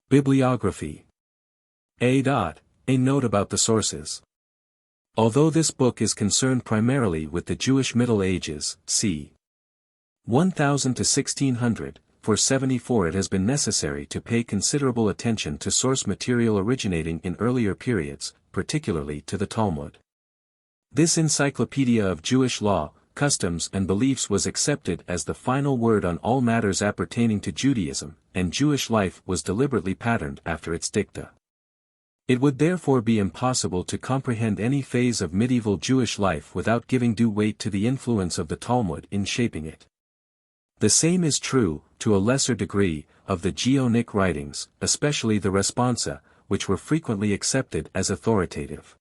Bibliography. A note about the sources. Although this book is concerned primarily with the Jewish Middle Ages, c. 1000 to 1600, for 74 it has been necessary to pay considerable attention to source material originating in earlier periods, particularly to the Talmud. This encyclopedia of Jewish law, customs and beliefs was accepted as the final word on all matters appertaining to Judaism, and Jewish life was deliberately patterned after its dicta. It would therefore be impossible to comprehend any phase of medieval Jewish life without giving due weight to the influence of the Talmud in shaping it. The same is true, to a lesser degree, of the Geonic writings, especially the Responsa, which were frequently accepted as authoritative.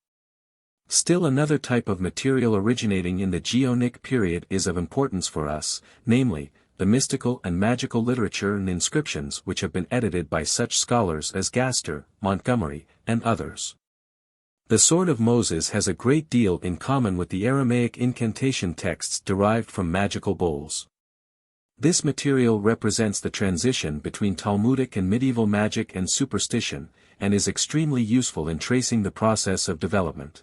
Still another type of material originating in the Geonic period is of importance for us, namely, the mystical and magical literature and inscriptions which have been edited by such scholars as Gaster, Montgomery, and others. The Sword of Moses has a great deal in common with the Aramaic incantation texts derived from magical bowls. This material represents the transition between Talmudic and medieval magic and superstition, and is extremely useful in tracing the process of development.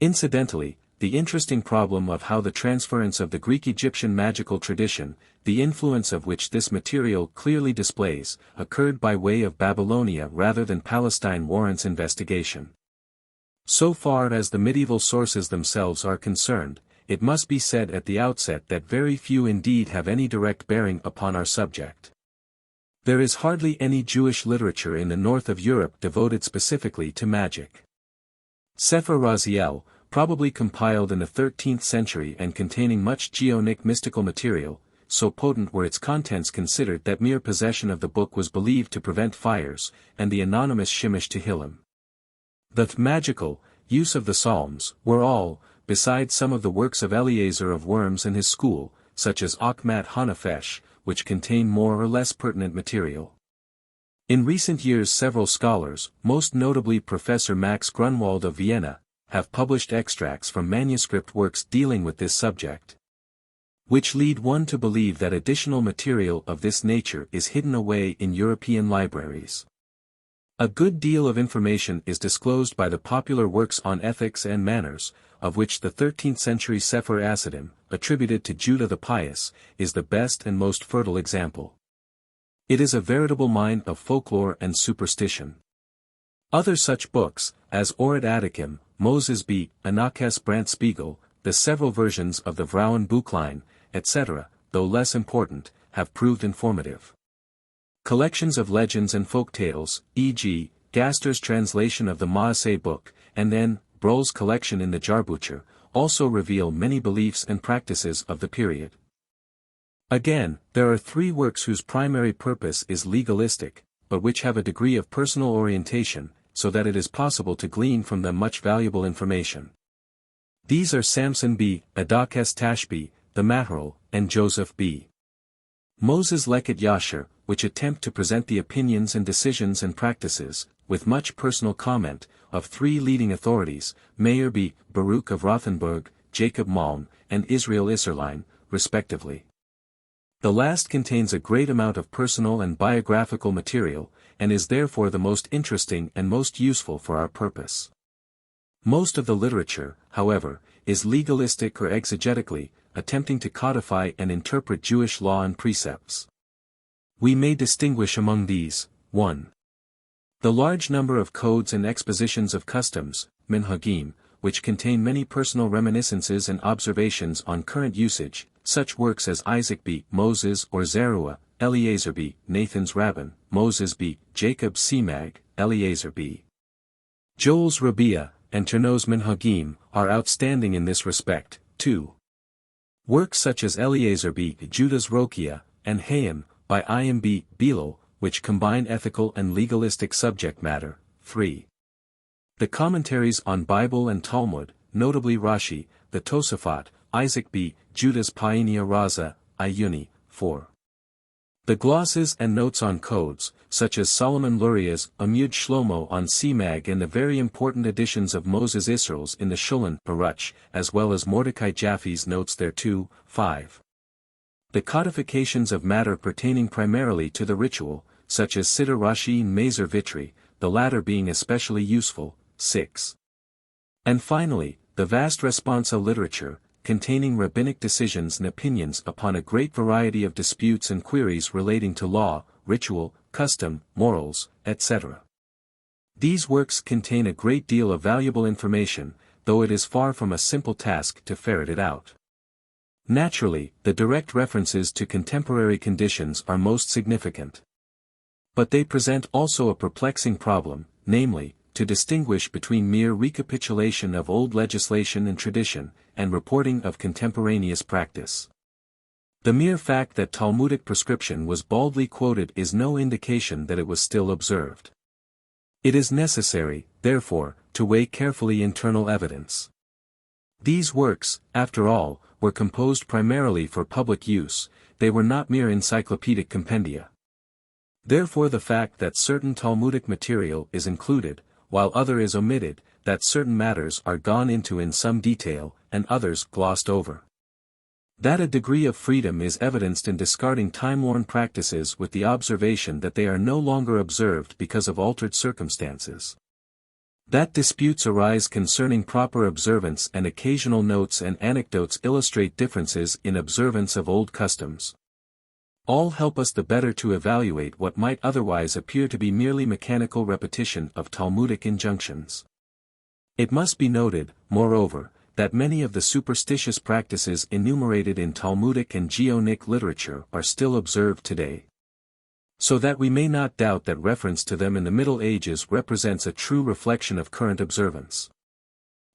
Incidentally, the interesting problem of how the transference of the Greek-Egyptian magical tradition, the influence of which this material clearly displays, occurred by way of Babylonia rather than Palestine warrants investigation. So far as the medieval sources themselves are concerned, it must be said at the outset that very few indeed have any direct bearing upon our subject. There is hardly any Jewish literature in the north of Europe devoted specifically to magic. Sefer Raziel, probably compiled in the 13th century and containing much Geonic mystical material, so potent were its contents considered that mere possession of the book was believed to prevent fires, and the anonymous Shimish Tehillim. The magical use of the Psalms were all, besides some of the works of Eliezer of Worms and his school, such as Achmat Hanafesh, which contain more or less pertinent material. In recent years several scholars, most notably Professor Max Grunwald of Vienna, have published extracts from manuscript works dealing with this subject, which lead one to believe that additional material of this nature is hidden away in European libraries. A good deal of information is disclosed by the popular works on ethics and manners, of which the 13th century Sefer Asidim, attributed to Judah the Pious, is the best and most fertile example. It is a veritable mine of folklore and superstition. Other such books, as Orat Atticum, Moses Beat, Anakes Brandtspiegel, the several versions of the Vrouwenboeklein, etc., though less important, have proved informative. Collections of legends and folk tales, e.g., Gaster's translation of the Maaseh book, and then, Brohl's collection in the Jarbucher, also reveal many beliefs and practices of the period. Again, there are three works whose primary purpose is legalistic, but which have a degree of personal orientation, so that it is possible to glean from them much valuable information. These are Samson B., Adakes Tashbi, the Maharal, and Joseph B. Moses Leket Yasher, which attempt to present the opinions and decisions and practices, with much personal comment, of three leading authorities, Meir B., Baruch of Rothenburg, Jacob Malm, and Israel Isserlein, respectively. The last contains a great amount of personal and biographical material, and is therefore the most interesting and most useful for our purpose. Most of the literature, however, is legalistic or exegetically, attempting to codify and interpret Jewish law and precepts. We may distinguish among these, 1. The large number of codes and expositions of customs, minhagim, which contain many personal reminiscences and observations on current usage, such works as Isaac B. Moses or Zeruah, Eliezer B. Nathan's Rabbin, Moses B. Jacob's Semag, Eliezer B. Joel's Rabbiah, and Cherno's Minhagim, are outstanding in this respect. 2. Works such as Eliezer B. Judah's Rokia, and Hayim, by Im B. Bilal, which combine ethical and legalistic subject matter. 3. The commentaries on Bible and Talmud, notably Rashi, the Tosafot, Isaac B. Judah's Pioneer Raza, Iyuni. 4. The glosses and notes on codes, such as Solomon Luria's Amud Shlomo on Semag and the very important editions of Moses Israel's in the Shulchan Aruch, as well as Mordecai Jaffe's notes thereto. 5. The codifications of matter pertaining primarily to the ritual, such as Siddur Rashi and Mazer Vitri, the latter being especially useful. 6. And finally, the vast responsa literature, containing rabbinic decisions and opinions upon a great variety of disputes and queries relating to law, ritual, custom, morals, etc. These works contain a great deal of valuable information, though it is far from a simple task to ferret it out. Naturally, the direct references to contemporary conditions are most significant. But they present also a perplexing problem, namely, to distinguish between mere recapitulation of old legislation and tradition, and reporting of contemporaneous practice. The mere fact that Talmudic prescription was baldly quoted is no indication that it was still observed. It is necessary, therefore, to weigh carefully internal evidence. These works, after all, were composed primarily for public use, they were not mere encyclopedic compendia. Therefore the fact that certain Talmudic material is included, while other is omitted, that certain matters are gone into in some detail, and others glossed over. That a degree of freedom is evidenced in discarding time-worn practices with the observation that they are no longer observed because of altered circumstances. That disputes arise concerning proper observance and occasional notes and anecdotes illustrate differences in observance of old customs. All help us the better to evaluate what might otherwise appear to be merely mechanical repetition of Talmudic injunctions. It must be noted, moreover, that many of the superstitious practices enumerated in Talmudic and Geonic literature are still observed today. So that we may not doubt that reference to them in the Middle Ages represents a true reflection of current observance.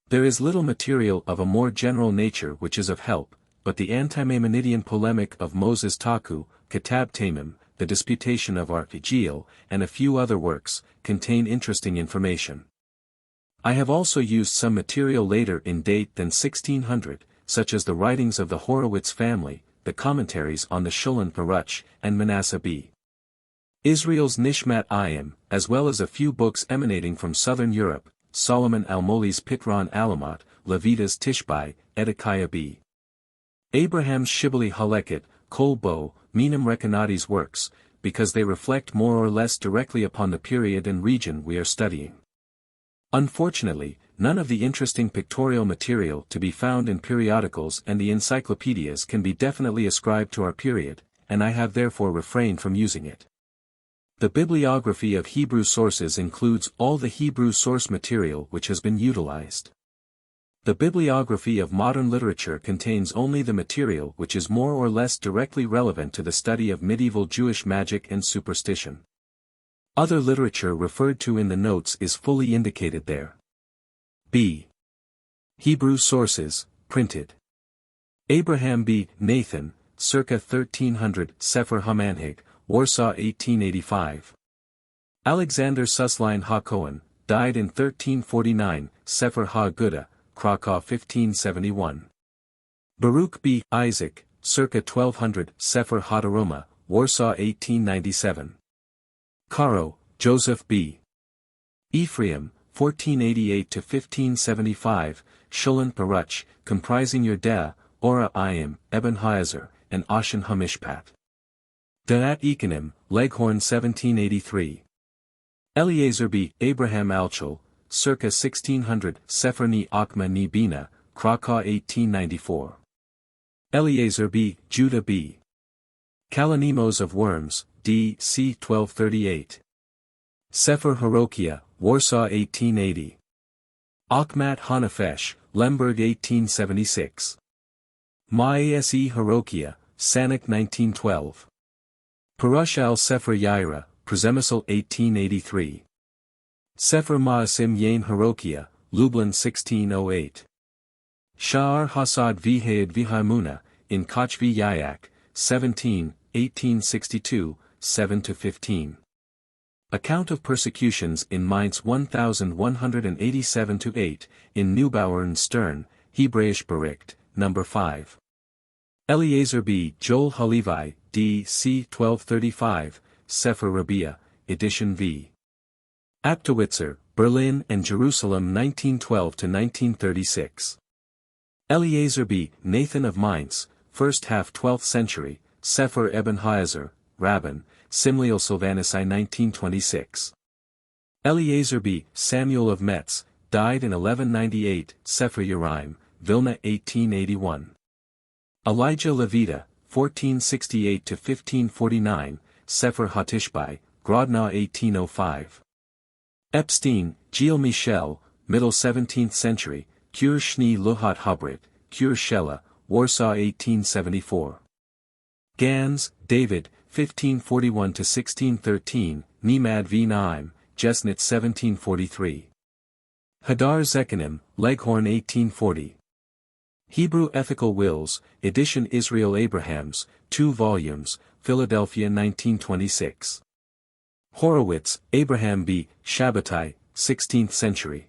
There is little material of a more general nature which is of help, but the anti-Maimonidean polemic of Moses Taku, Kitab Tamim, the Disputation of Artigil, and a few other works, contain interesting information. I have also used some material later in date than 1600, such as the writings of the Horowitz family, the commentaries on the Shulchan Aruch, and Manasseh B. Israel's Nishmat Ayim, as well as a few books emanating from southern Europe, Solomon Almoli's Pitran Alamat, Levita's Tishbai, Edekiah B. Abraham's Shibboleth Halekhet, Kol Bo, Minam Rekanati's works, because they reflect more or less directly upon the period and region we are studying. Unfortunately, none of the interesting pictorial material to be found in periodicals and the encyclopedias can be definitely ascribed to our period, and I have therefore refrained from using it. The bibliography of Hebrew sources includes all the Hebrew source material which has been utilized. The bibliography of modern literature contains only the material which is more or less directly relevant to the study of medieval Jewish magic and superstition. Other literature referred to in the notes is fully indicated there. B. Hebrew sources, printed. Abraham B. Nathan, circa 1300, Sefer HaManhig, Warsaw 1885. Alexander Susline HaKohen, died in 1349, Sefer HaGuda, Krakow 1571. Baruch B. Isaac, circa 1200, Sefer HaDaroma, Warsaw 1897. Caro, Joseph B. Ephraim, 1488–1575, Shulchan Aruch, comprising Yerdea, Ora Ayim, Eben Haezer, and Ashen Hamishpat. Da'at Ikonim, Leghorn 1783. Eliezer B. Abraham Alchol, circa 1600, Sefer Ni Akma Ni Bina, Krakow 1894. Eliezer B. Judah B. Kalanimos of Worms, D. C. 1238. Sefer Harokia, Warsaw 1880. Akhmat Hanafesh, Lemberg 1876. Ma'ase Harokia, Sanik 1912. Parush al-Sefer Yaira, Prezemisal 1883. Sefer Ma'asim Yain Harokia, Lublin 1608. Sha'ar Hasad Vihayad Vihaimuna, in Kochvi Yayak, 17, 1862, 7–15. Account of persecutions in Mainz 1187–8, in Neubauer and Stern, Hebräisch Bericht, No. 5. Eliezer B. Joel Halevi, D. C. 1235, Sefer Rabia, edition V. Aptowitzer, Berlin and Jerusalem 1912–1936. Eliezer B. Nathan of Mainz, first half 12th century, Sefer Eben Haezer, Rabban, Simlial Sylvanus I 1926. Eliezer B. Samuel of Metz, died in 1198, Sefer Uraim, Vilna 1881. Elijah Levita, 1468–1549, Sefer Hatishbai, Grodno 1805. Epstein, Gilles Michel, middle 17th century, Kur Shni Luhat Habrit, Kur Shela, Warsaw 1874. Gans, David, 1541–1613, Nemad v. Naim, Jesnit 1743. Hadar Zechariah, Leghorn 1840. Hebrew Ethical Wills, edition Israel Abrahams, 2 volumes, Philadelphia 1926. Horowitz, Abraham B. Shabbatai, 16th century.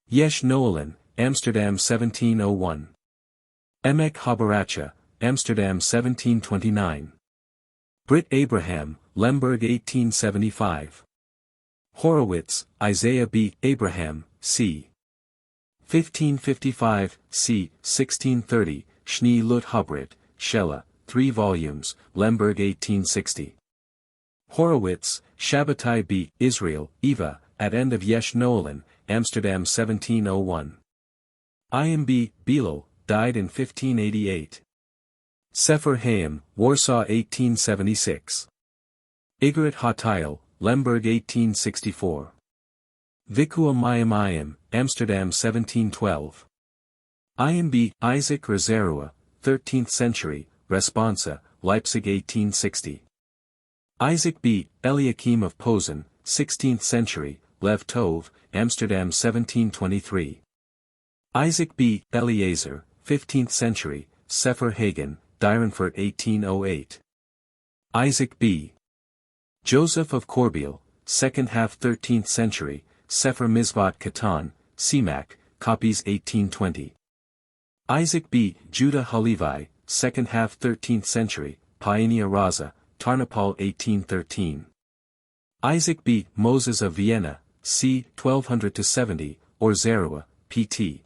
Yesh Nolan, Amsterdam 1701. Emek Habaracha, Amsterdam 1729. Britt Abraham, Lemberg 1875. Horowitz, Isaiah B. Abraham, c. 1555, c. 1630, Shni Lut Habrit, Shela, 3 volumes, Lemberg 1860. Horowitz, Shabbatai B. Israel, Eva, at end of Yesh Nolan, Amsterdam 1701. IMB, Bilo, died in 1588. Sefer Haim, Warsaw 1876. Igret Hatail, Lemberg 1864. Vikua Mayamayim, Amsterdam 1712. IMB, Isaac Rezerua, 13th century, Responsa, Leipzig 1860. Isaac B. Eliakim of Posen, 16th century, Lev Tov, Amsterdam 1723. Isaac B. Eliezer, 15th century, Sefer Hagen, Dierenfurt 1808. Isaac B. Joseph of Corbeil, second half 13th century, Sefer Mizvat Katan, Simak, copies 1820. Isaac B. Judah Halevi, second half 13th century, Pioneer Raza, Tarnopol 1813. Isaac B. Moses of Vienna, c. 1200–70, or Zerua, pt.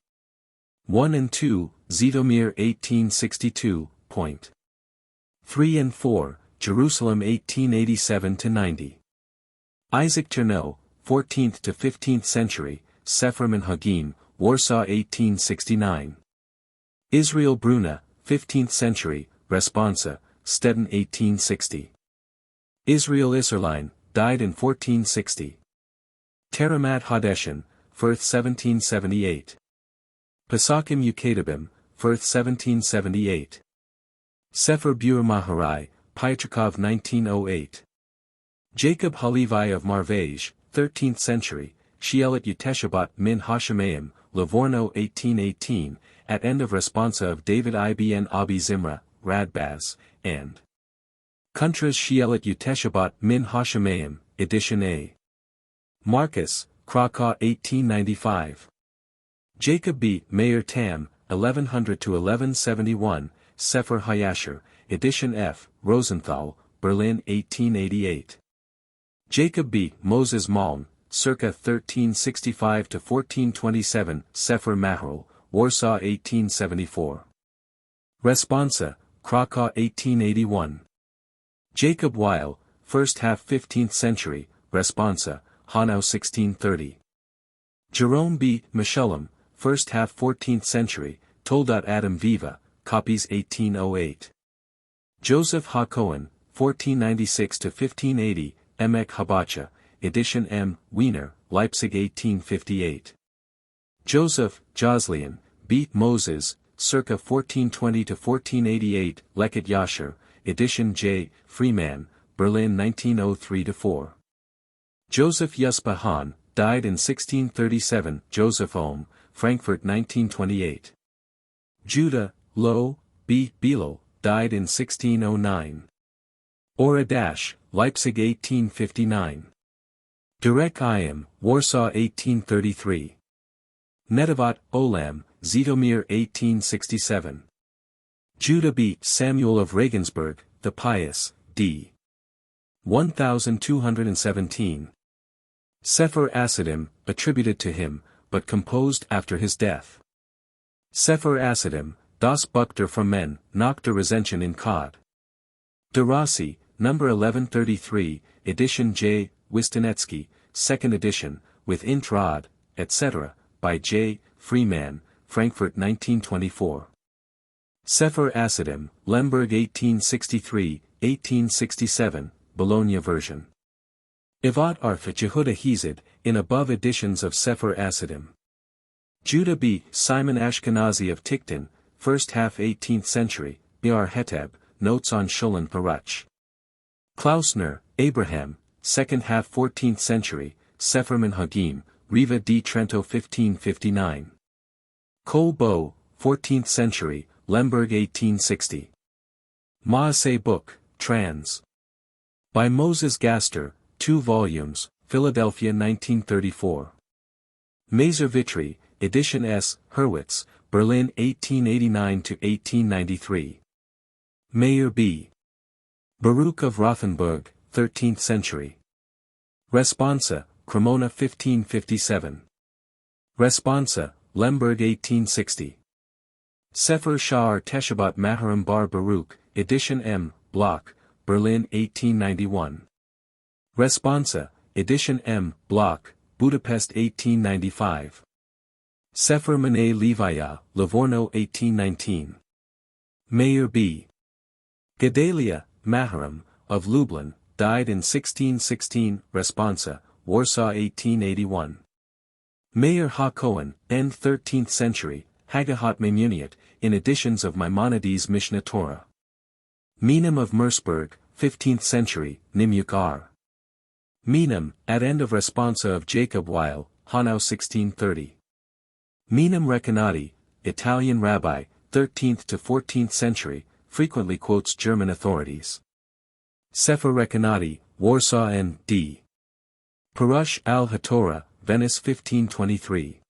1 and 2, Zitomir 1862, point. 3 and 4, Jerusalem 1887–90. Isaac Chernow, 14th to 15th century, Sefer Menhagim, Warsaw 1869. Israel Bruna, 15th century, Responsa, Stettin 1860. Israel Isserlein, died in 1460. Teramat Hadeshin, Firth 1778. Pesakim Ukadabim, Firth 1778. Sefer Bur Maharai, Pietrikov 1908. Jacob Halevi of Marvej, 13th century, Shielet Uteshabat Min Hashemayim, Livorno 1818, at end of Responsa of David Ibn Abi Zimra, Radbaz, and Kuntras Shielet Uteshabat Min Hashemayim, edition A. Marcus, Krakow 1895. Jacob B. Meir Tam, 1100–1171, Sefer Hayasher, edition F. Rosenthal, Berlin 1888. Jacob B. Moses Malm, circa 1365–1427, Sefer Maharil, Warsaw 1874. Responsa, Krakow 1881. Jacob Weil, first half 15th century, Responsa, Hanau 1630. Jerome B. Meshulam, first half 14th century, Toldat Adam Viva, copies 1808. Joseph Ha Cohen, 1496–1580, Emek Habacha, edition M. Wiener, Leipzig 1858. Joseph, Joslian, B. Moses, circa 1420–1488, Leket Yasher, edition J. Freeman, Berlin 1903–4. Joseph Yuspa Hahn, died in 1637, Joseph Ohm, Frankfurt 1928. Judah, Lo, B. Bilo, died in 1609. Ora Dash, Leipzig 1859. Derek Iam, Warsaw 1833. Nedavat, Olam, Zitomir 1867. Judah B. Samuel of Regensburg, the Pious, d. 1217. Sefer Asidim, attributed to him, but composed after his death. Sefer Asidim, das Buchter from men, nach der Recension in Cod. Derasi, number 1133, edition J. Wistonetsky, 2nd edition, with int rod, etc., by J. Freeman, Frankfurt 1924. Sefer Asidim, Lemberg 1863, 1867, Bologna version. Ivat Arth Jehuda Hezid, in above editions of Sefer Asidim. Judah B. Simon Ashkenazi of Tikhtin, first half 18th century, Bir Heteb, Notes on Shulchan Aruch. Klausner, Abraham, second half 14th century, Sefer Minhagim, Riva di Trento 1559. Kol Bo, 14th century, Lemberg 1860. Maaseh Book, trans. By Moses Gaster, 2 volumes, Philadelphia 1934. Maser Vitry, edition S. Hurwitz, Berlin 1889–1893. Meyer B. Baruch of Rothenburg, 13th century. Responsa, Cremona 1557. Responsa, Lemberg 1860. Sefer Sha'ar Teshabat Maharam Bar Baruch, edition M. Bloch, Berlin 1891. Responsa, edition M. Bloch, Budapest 1895. Sefer Menei Levaya, Livorno 1819. Meyer B. Gedalia, Maharam, of Lublin, died in 1616, Responsa, Warsaw 1881. Meir HaKohen, end 13th century, Haggahat Maimuniot, in editions of Maimonides Mishnah Torah. Minim of Merseburg, 15th century, Nimyuk R. Minim, at end of Responsa of Jacob Weil, Hanau 1630. Minim Recanati, Italian rabbi, 13th to 14th century, frequently quotes German authorities. Sefer Recanati, Warsaw N. D. Parush al-Hatorah, Venice 1523.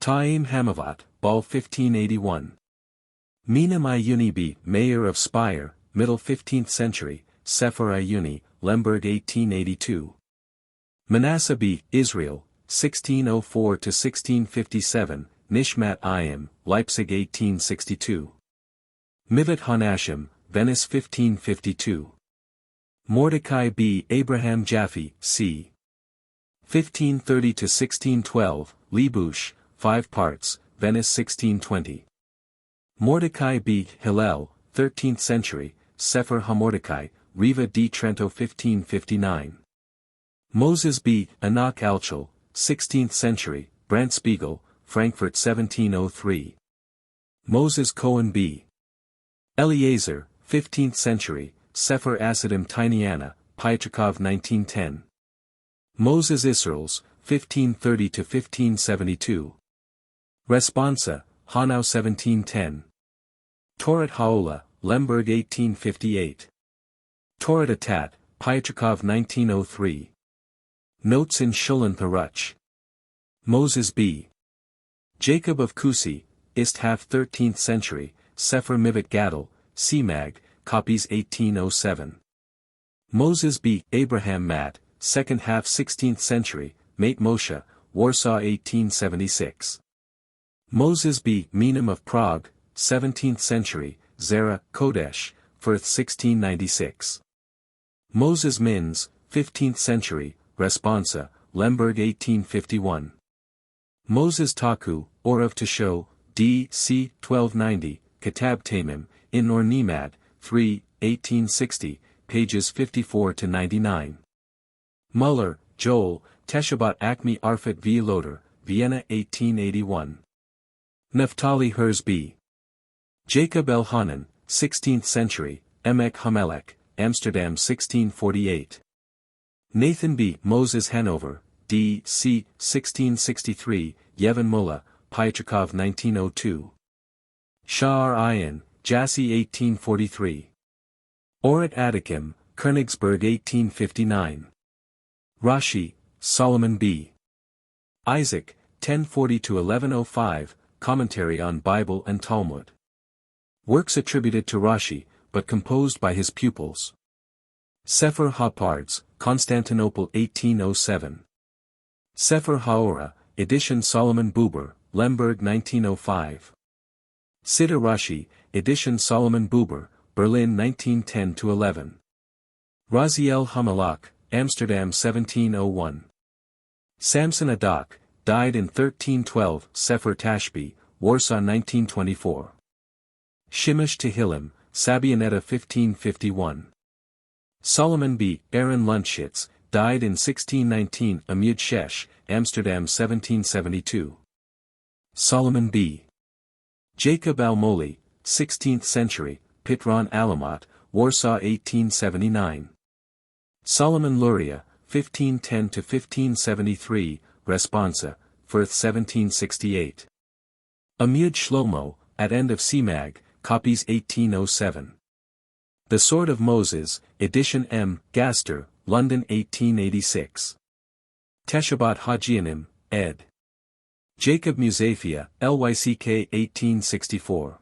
Ta'im Hamavat, Ball 1581. Minim Iyuni, Mayor of Speyer, middle 15th century, Sefer Iyuni, Lemberg 1882. Manasseh B. Israel, 1604–1657, Nishmat Ayim, Leipzig 1862. Mivat Hanashim, Venice 1552. Mordecai B. Abraham Jaffe, c. 1530–1612, Lebush, 5 parts, Venice 1620. Mordecai B. Hillel, 13th century, Sefer HaMordecai, Riva di Trento 1559. Moses B. Anak Alchel, 16th century, Brandspiegel, Frankfurt 1703. Moses Cohen B. Eliezer, 15th century, Sefer Asidim Tiniana, Pyatrikov 1910. Moses Israels, 1530–1572. Responsa, Hanau 1710. Torat Haola, Lemberg 1858. Torat Atat, Pyatrikov 1903. Notes in Shulchan Aruch. Moses B. Jacob of Kusi, Ist half 13th century, Sefer Mivat Gadol, CMAG, copies 1807. Moses B. Abraham Mat, second half 16th century, Mate Moshe, Warsaw 1876. Moses B. Minim of Prague, 17th century, Zara, Kodesh, Firth 1696. Moses Mins, 15th century, Responsa, Lemberg 1851. Moses Taku, or of Tesho, D. C. 1290, Kitab Tamim, in Nor Nemad, 3, 1860, pages 54–99. Muller, Joel, Teshabat Acme Arfet v. Loder, Vienna 1881. Naphtali Herz B. Jacob Elhanan, 16th century, Emek Hamelech, Amsterdam 1648. Nathan B. Moses Hanover, D. C. 1663, Yevon Mullah, Pyatrikov 1902. Sha'ar Ayin, Jassy 1843. Orat Atikim, Königsberg 1859. Rashi, Solomon B. Isaac, 1040–1105, Commentary on Bible and Talmud. Works attributed to Rashi, but composed by his pupils. Sefer HaPards, Constantinople 1807. Sefer HaOra, edition Solomon Buber, Lemberg 1905. Siddur Rashi, edition Solomon Buber, Berlin 1910–11. Raziel Hamelach, Amsterdam 1701. Samson Adak, died in 1312, Sefer Tashby, Warsaw 1924. Shimmish Tehillim, Sabionetta 1551. Solomon B. Aaron Lunchitz, died in 1619, Amud Shesh, Amsterdam 1772. Solomon B. Jacob Almoli, 16th century, Pitron Alamat, Warsaw 1879. Solomon Luria, 1510–1573, Responsa, Firth 1768. Amud Shlomo, at end of CMAG, copies 1807. The Sword of Moses, edition M. Gaster, London 1886. Teshabat Hajianim, ed. Jacob Musafia, Lyck 1864.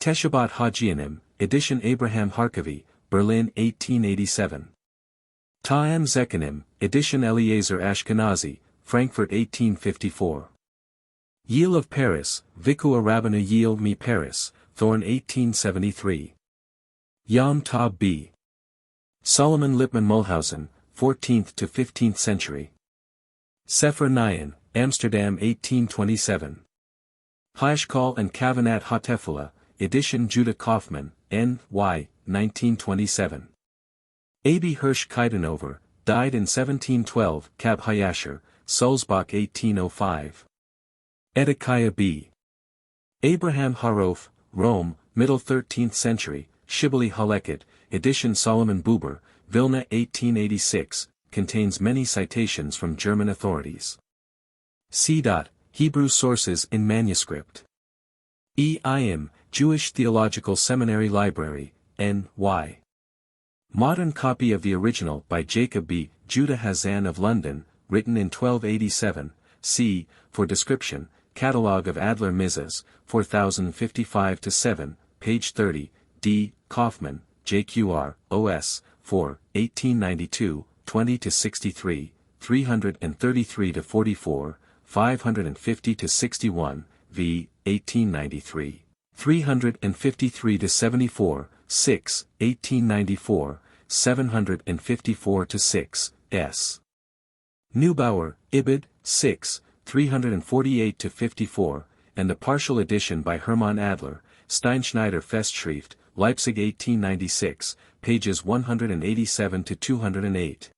Teshabat Hajianim, edition Abraham Harkavy, Berlin 1887. Ta'am Zekanim, edition Eliezer Ashkenazi, Frankfurt 1854. Yil of Paris, Vikua Rabbanu Yil mi Paris, Thorn 1873. Yom Tab B. Solomon Lippmann Mulhausen, 14th to 15th century. Sefer Nayan, Amsterdam 1827. Haishkal and Kavanat Hatefula, edition Judah Kaufman, N.Y., 1927. A.B. Hirsch Kaidenover, died in 1712, Kab Hayasher, Sulzbach 1805. Edekiah B. Abraham Harof, Rome, middle 13th century, Shibboleth Halekhet, edition Solomon Buber, Vilna 1886, contains many citations from German authorities. C. Hebrew sources in manuscript. E.I.M., Jewish Theological Seminary Library, N.Y. Modern copy of the original by Jacob B. Judah Hazan of London, written in 1287, c. For description, Catalogue of Adler Mizas, 4055-7, page 30, D. Kaufman, JQR, OS, 4, 1892, 20-63, 333-44, 550-61, v. 1893, 353-74, 6, 1894, 754-6, s. Neubauer, Ibid, 6, 348-54, and a partial edition by Hermann Adler, Steinschneider Festschrift, Leipzig 1896, pages 187-208.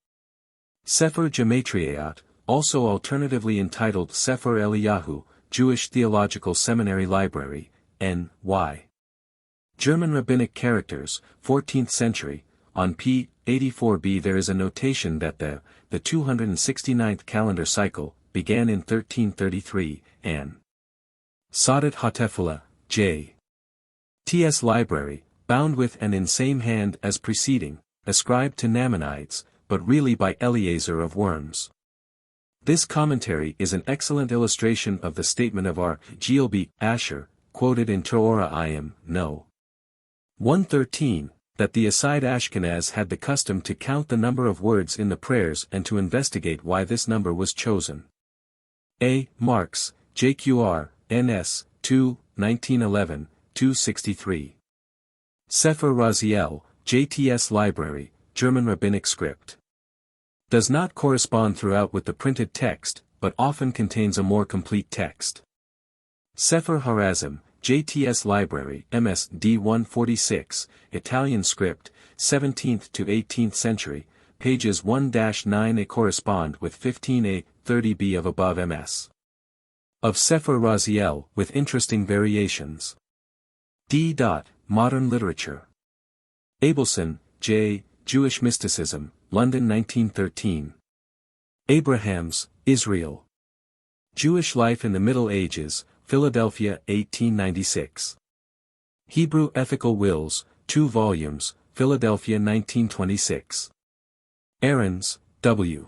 Sefer Gematriot, also alternatively entitled Sefer Eliyahu, Jewish Theological Seminary Library, N.Y. German Rabbinic Characters, 14th century, on p. 84b there is a notation that the 269th calendar cycle, began in 1333, and Sadat Hatefula, J. T.S. Library, bound with and in same hand as preceding, ascribed to Namanides, but really by Eliezer of Worms. This commentary is an excellent illustration of the statement of our Gilby Asher, quoted in Torah Im, No. 113, that the Aside Ashkenaz had the custom to count the number of words in the prayers and to investigate why this number was chosen. A. Marx, JQR, NS, 2, 1911, 263. Sefer Raziel, JTS Library, German Rabbinic Script. Does not correspond throughout with the printed text, but often contains a more complete text. Sefer Harazim, JTS Library, MS D 146, Italian script, 17th to 18th century, pages 1-9a correspond with 15a, 30b of above MS. Of Sefer Raziel, with interesting variations. D. Modern Literature. Abelson, J., Jewish Mysticism, London 1913. Abrahams, Israel. Jewish Life in the Middle Ages, Philadelphia 1896. Hebrew Ethical Wills, 2 volumes, Philadelphia 1926. Ahrens, W.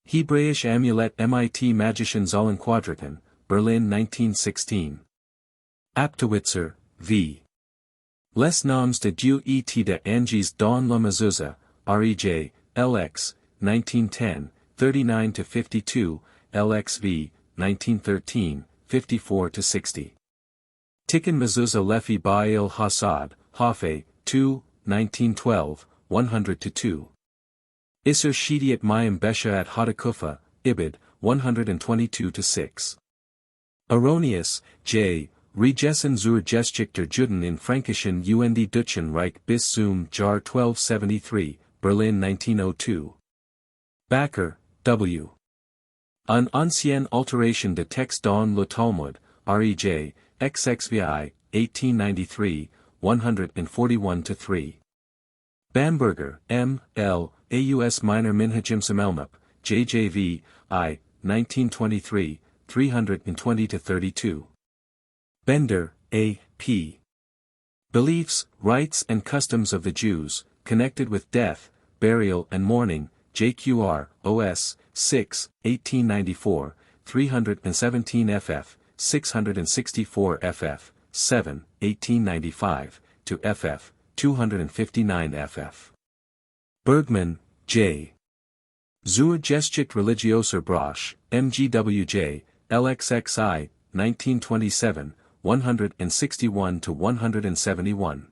Hebräisch Amulet mit Magischen Zahlenquadraten, Berlin 1916. Aptowitzer, V. Les Noms de Dieu et de Anges dans la Mezuzah, REJ, LX, 1910, 39-52, LXV, 1913, 54-60. Tikkun Mezuzah Lefi Ba'il Hassad, Hafe, 2, 1912, 100-2. Isser Shidiat Mayim Beshaat Hatakufa, Ibid, 122-6. Aronius, J., Regessen zur Geschichte Juden in Frankischen und Deutschen Reich bis zum Jahr 1273, Berlin 1902. Backer, W. An ancienne alteration de texte dans le Talmud, Rej, XXVI, 1893, 141-3. Bamberger, M. L., Aus Minor Minhajim Samelmap, JJV, I, 1923, 320-32. Bender, A. P. Beliefs, Rites and Customs of the Jews, Connected with Death, Burial and Mourning, JQR, OS, 6, 1894, 317 ff, 664 ff, 7, 1895, to ff, 259 ff. Bergman, J. Zur Geschichte Religioser Brosch, MGWJ, LXXI, 1927, 161-171.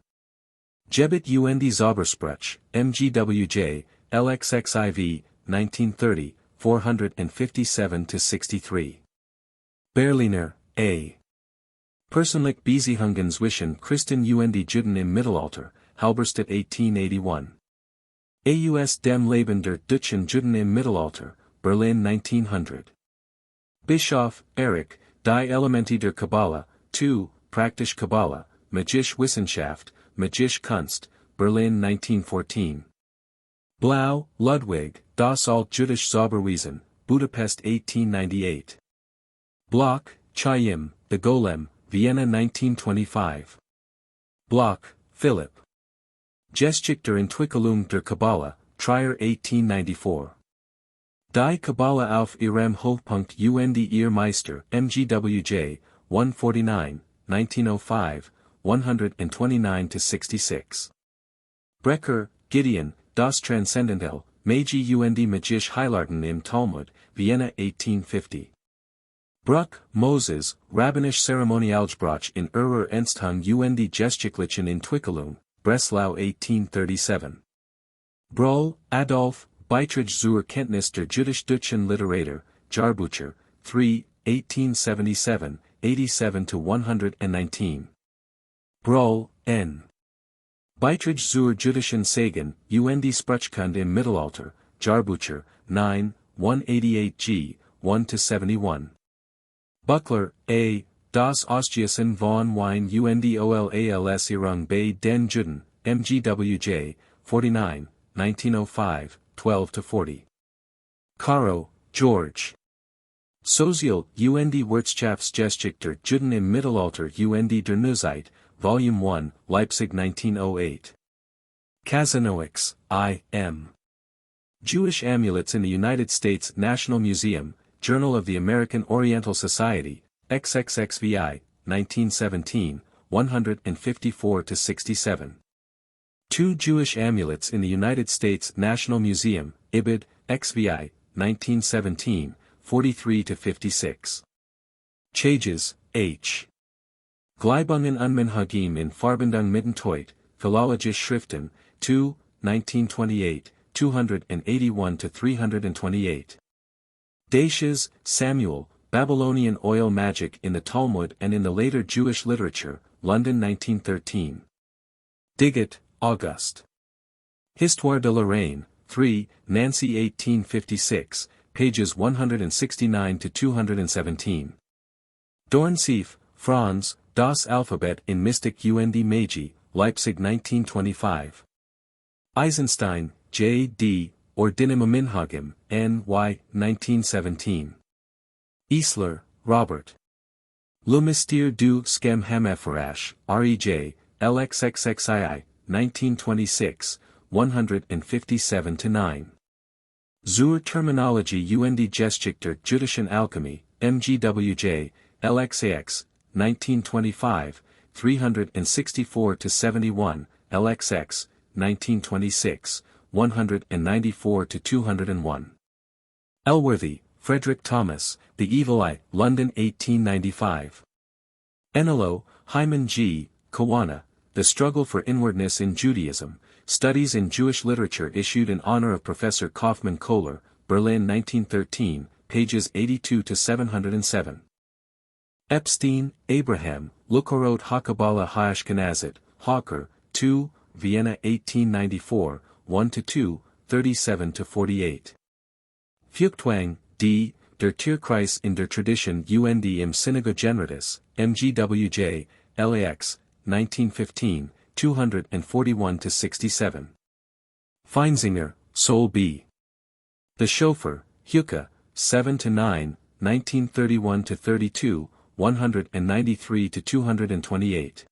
Jebit und Zaubersprüche, MGWJ, LXXIV, 1930, 457-63. Berliner, A. Persönlich Beziehungen zwischen Christen und Juden im Mittelalter, Halberstadt 1881. Aus dem Leben der Deutschen Juden im Mittelalter, Berlin 1900. Bischof, Erich, Die Elemente der Kabbalah, 2, Praktische Kabbalah, Magische Wissenschaft, Magische Kunst, Berlin 1914. Blau, Ludwig, Das Altjüdische Zauberwesen, Budapest 1898. Bloch, Chaim, The Golem, Vienna 1925. Bloch, Philip. Geschichte der Entwicklung der Kabbalah, Trier 1894. Die Kabbalah auf ihrem Hochpunkt und ihr Meister, MGWJ, 149, 1905, 129-66. Brecher, Gideon, Das Transcendental, Magi und Magische Heilarten im Talmud, Vienna 1850. Bruck, Moses, Rabbinisch Zeremonialsprach in ihrer Ensthung und Geschichtlichen Entwicklung, Breslau 1837. Broll, Adolf, Beitrag zur Kenntnis der jüdisch-deutschen Literatur, Jahrbucher, 3, 1877, 87-119. Broll, N. Beitrag zur jüdischen Sagen, und Sprechkunde im Mittelalter, Jahrbucher, 9, 188g, 1-71. Buckler, A., Das Ausgessen von Wein und Olals bei den Juden, MGWJ, 49, 1905, 12-40. Caro, George. Sozial und Wirtschaftsgeschichte der Juden im Mittelalter und der Neuzeit, Volume 1, Leipzig 1908. Kazanowics, I. M. Jewish Amulets in the United States National Museum, Journal of the American Oriental Society, XXXVI, 1917, 154-67. 2 Jewish Amulets in the United States National Museum, Ibid, XVI, 1917, 43-56. Chages, H. Gleibungen Unmenhagim in Farbendung Mittenteut, Philologische Schriften, 2, 1928, 281-328. Daishes, Samuel, Babylonian Oil Magic in the Talmud and in the Later Jewish Literature, London 1913. Diggett, Auguste. Histoire de Lorraine, 3, Nancy 1856, pages 169-217. Dornsief, Franz, Das Alphabet in Mystik und Magie, Leipzig 1925. Eisenstein, J. D., Ordinum Minhagim, N. Y., 1917. Eisler, Robert. Le Mystère du Schem Hamafarash, Rej, LXXXII, 1926, 157-9. Zur Terminologie und Geschichte der Jüdischen Alchemie, MGWJ, LXAX, 1925, 364-71, LXX, 1926, 194-201. Elworthy, Frederick Thomas, The Evil Eye, London 1895. Enelo, Hyman G., Kawana, The Struggle for Inwardness in Judaism, Studies in Jewish Literature issued in honor of Professor Kaufmann Kohler, Berlin 1913, pages 82 to 707. Epstein, Abraham, Lukorot HaKabbalah HaAshkenazit, Hawker, 2, Vienna 1894, 1-2, 37-48. Feuchtwang, D., Der Tierkreis in der Tradition und im Synagoge Generatus, MGWJ, LAX, 1915, 241-67. Feinzinger, Sol B. The Chauffeur, Hucke, 7-9, 1931-32, 193-228.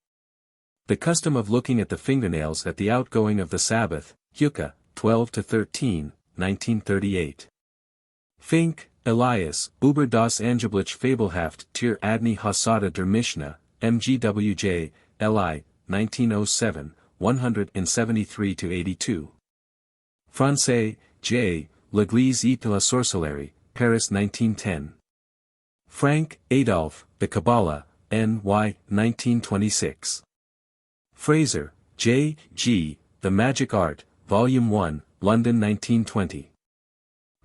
The Custom of Looking at the Fingernails at the Outgoing of the Sabbath, Hucke, 12-13, 1938. Fink, Elias, Über das angebliche Fabelhaft Tier Adni Hasada der Mishnah, MGWJ, LI, 1907, 173-82. Francais, J., L'Église et la Sorcellerie, Paris 1910. Frank, Adolphe, The Kabbalah, N.Y., 1926. Fraser, J. G., The Magic Art, Volume 1, London 1920.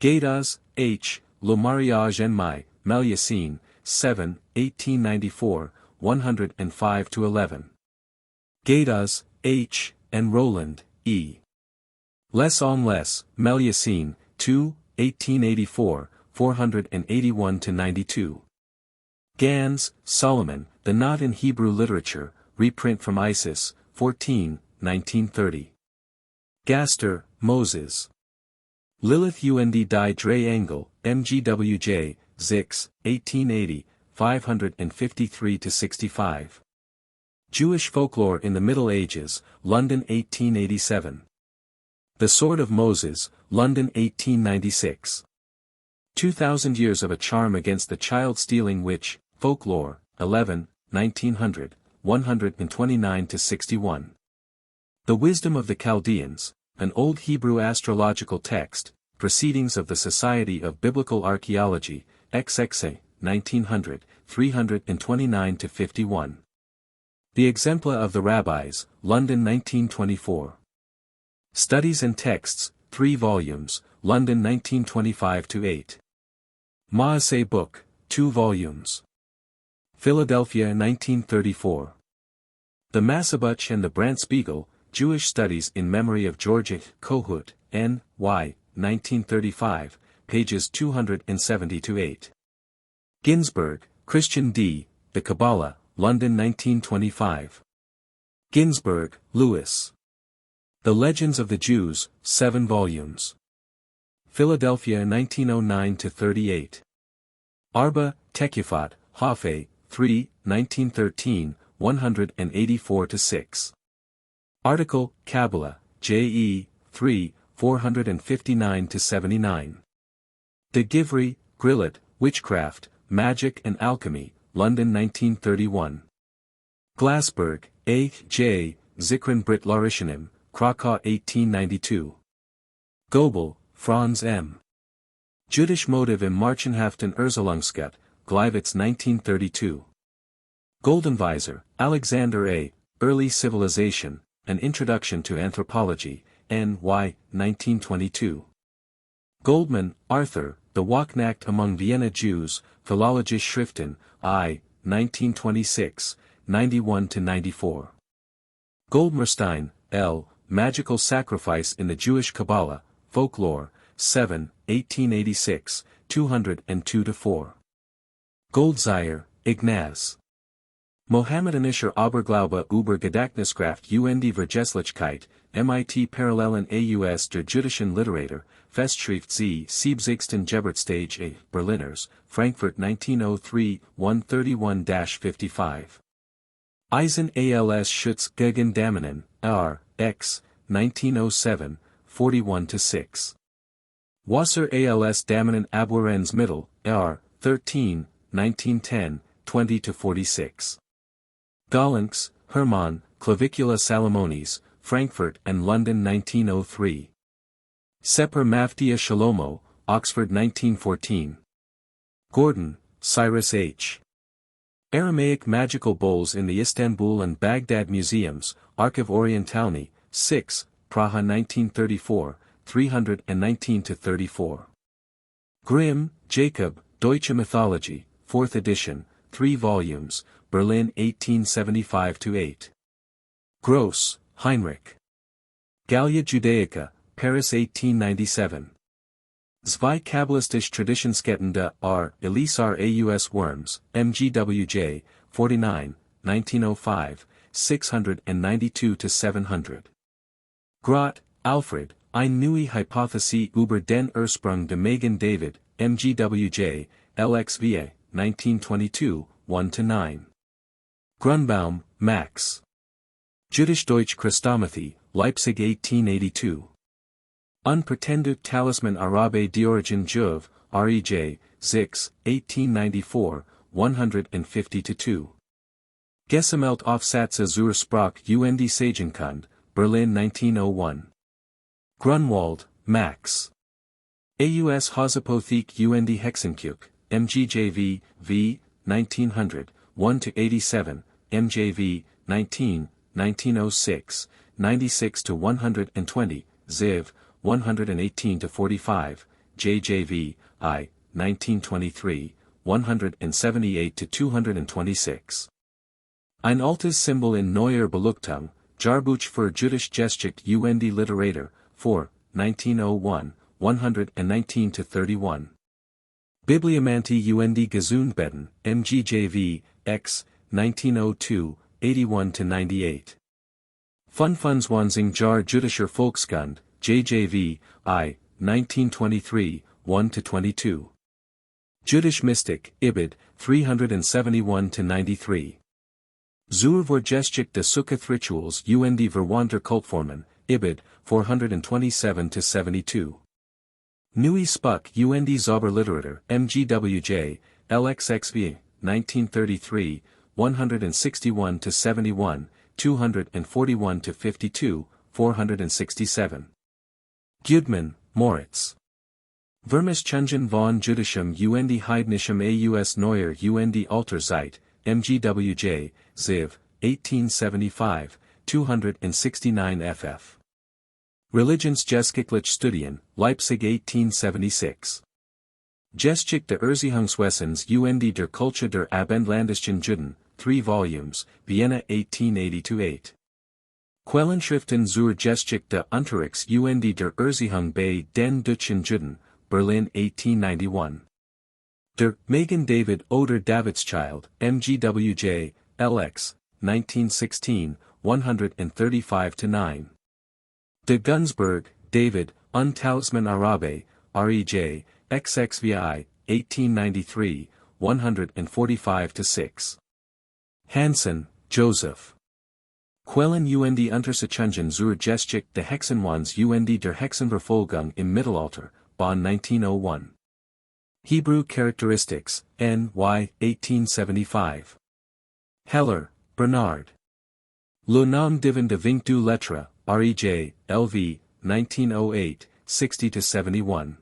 Gaidas, H., Le Mariage en Mai, Melusine, 7, 1894, 105-11. Gaidas, H., and Roland, E. Les en les, Melusine, 2, 1884, 481-92. Gans, Solomon, The Knot in Hebrew Literature, reprint from Isis, 14, 1930. Gaster, Moses. Lilith und die Drei Engel, MGWJ, Zix, 1880, 553-65. Jewish Folklore in the Middle Ages, London 1887. The Sword of Moses, London 1896. 2000 Years of a Charm Against the Child-Stealing Witch, Folklore, 11, 1900, 129-61. The Wisdom of the Chaldeans, an Old Hebrew astrological text, Proceedings of the Society of Biblical Archaeology, XXA, 1900, 329-51. The Exempla of the Rabbis, London 1924. Studies and Texts, 3 volumes, London 1925-8. Maaseh Book, 2 volumes. Philadelphia 1934. The Massabuch and the Brandspiegel, Jewish Studies in Memory of George Kohut, N.Y., 1935, pages 270-8. Ginsberg, Christian D., The Kabbalah, London 1925. Ginsberg, Louis. The Legends of the Jews, 7 volumes. Philadelphia 1909-38. Arba, Tekufot, Hafe, 3, 1913, 184-6. Article, Kabbalah, J.E., 3, 459-79. De Givry, Grillet, Witchcraft, Magic and Alchemy, London 1931. Glassberg, A. J., Zikrin Brit Larishanim, Krakow 1892. Goebel, Franz M. Jüdisch Motive im Marchenhaften Erzählungsgut, Gleiwitz 1932. Goldenweiser, Alexander A., Early Civilization, An Introduction to Anthropology, N.Y., 1922. Goldman, Arthur, The Wachnacht Among Vienna Jews, Philologische Schriften, I., 1926, 91-94. Goldmerstein, L., Magical Sacrifice in the Jewish Kabbalah, Folklore, 7, 1886, 202-4. Goldziher, Ignaz. Mohammedanischer Aberglaube über Gedächtniskraft und Vergesslichkeit, MIT Parallelen aus der jüdischen Literatur, Festschrift Sie 70. Geburtstag A. Berliners, Frankfurt 1903, 131-55. Eisen als Schutz gegen Dämonen, R. X, 1907, 41-6. Wasser als Dämonen abwehrens Mittel, R. 13, 1910, 20-46. Gollancz, Hermann, Clavicula Salomonis, Frankfurt and London 1903. Seper Maftia Shalomo, Oxford 1914. Gordon, Cyrus H. Aramaic Magical Bowls in the Istanbul and Baghdad Museums, Archiv Orientalny, 6, Praha 1934, 319-34. Grimm, Jacob, Deutsche Mythology, 4th edition, 3 volumes, Berlin 1875-8. Gross, Heinrich. Gallia Judaica, Paris 1897. Zwei Kabbalistische Traditionsketten der Elisar Aus Worms, MGWJ, 49, 1905, 692-700. Grot, Alfred, Eine neue Hypothesie über den Ursprung de Magen David, MGWJ, LXVA, 1922, 1-9. Grunbaum, Max. Jüdisch-Deutsche Christomathy, Leipzig 1882. Unpretended Talisman Arabe d'origine Juive, REJ, Zix, 1894, 150-2. Gesammelt Aufsätze zur Sprache und Sagenkund, Berlin 1901. Grunwald, Max. Aus Hausapothek und Hexenküche, MGJV, v. 1900, 1-87, MJV, 19, 1906, 96-120, Ziv, 118-45, JJV, I, 1923, 178-226. Ein altes Symbol in neuer Beleuchtung, Jahrbuch für Jüdisch-Geschichte und Literatur, 4, 1901, 119-31. Bibliomantie und Gesundbetten, MGJV, X, 1902, 81-98. Funfunzwanzing Jar Jüdischer Volkskunde, JJV, I, 1923, 1-22. Jüdisch Mystik, Ibid, 371-93. Zur Vorgeschichte des Sukkoth Rituals und Verwandter Kultformen, Ibid, 427-72. Neue Spuck und Zauberliteratur, MGWJ, LXXV, 1933, 161-71, 241-52, 467. Gudman, Moritz. Vermischungen von Jüdischem und Heidnischem aus Neuer und Alter Zeit, MGWJ, Ziv, 1875, 269 ff. Religionsgeschichtliche Studien, Leipzig 1876. Geschichte der Erziehungswesens und der Kultur der Abendländischen Juden, 3 volumes, Vienna 1882-8. Quellenschriften zur Geschichte der Unterrichts und der Erziehung bei den deutschen Juden, Berlin 1891. Der Magen David oder Davidschild, MGWJ, LX, 1916, 135-9. De Gunsberg, David, Un Talisman Arabe, REJ, XXVI, 1893, 145-6. Hansen, Joseph. Quellen und Untersuchungen zur Geschichte der Hexenwands und der Hexenverfolgung im Mittelalter, Bonn 1901. Hebrew Characteristics, N.Y., 1875. Heller, Bernard. Le nom divin de vingt deux lettres, REJ, LV, 1908, 60-71.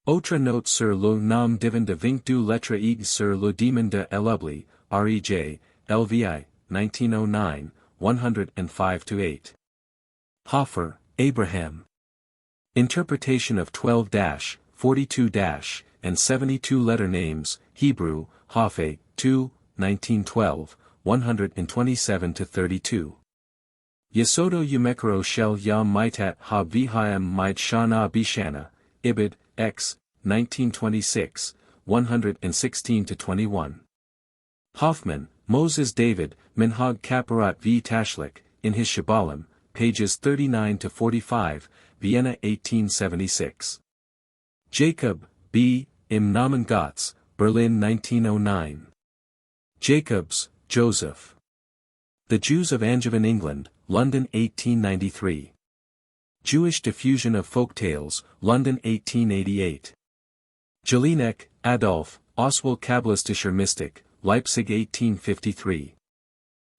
Autre note sur le nom divin de vingt deux lettres et sur le demon de l'oubli, REJ, LVI, 1909, 105-8. Hoffer, Abraham. Interpretation of 12-, 42-, and 72 letter names, Hebrew, Hoffe, 2, 1912, 127-32. Yesodo Yumekro Shel Yam Mitat Ha Vihayam Mite Shana Bishana, Ibid, X, 1926, 116-21. Hoffman, Moses David, Minhag Kaparat v. Tashlik, in his Shabbalim, pages 39-45, Vienna 1876. Jacob, B., Im Namen Gottes, Berlin 1909. Jacobs, Joseph. The Jews of Angevin, England, London 1893. Jewish Diffusion of Folk Tales, London 1888. Jelinek, Adolf, Oswald Kabbalistischer Mystik, Leipzig 1853.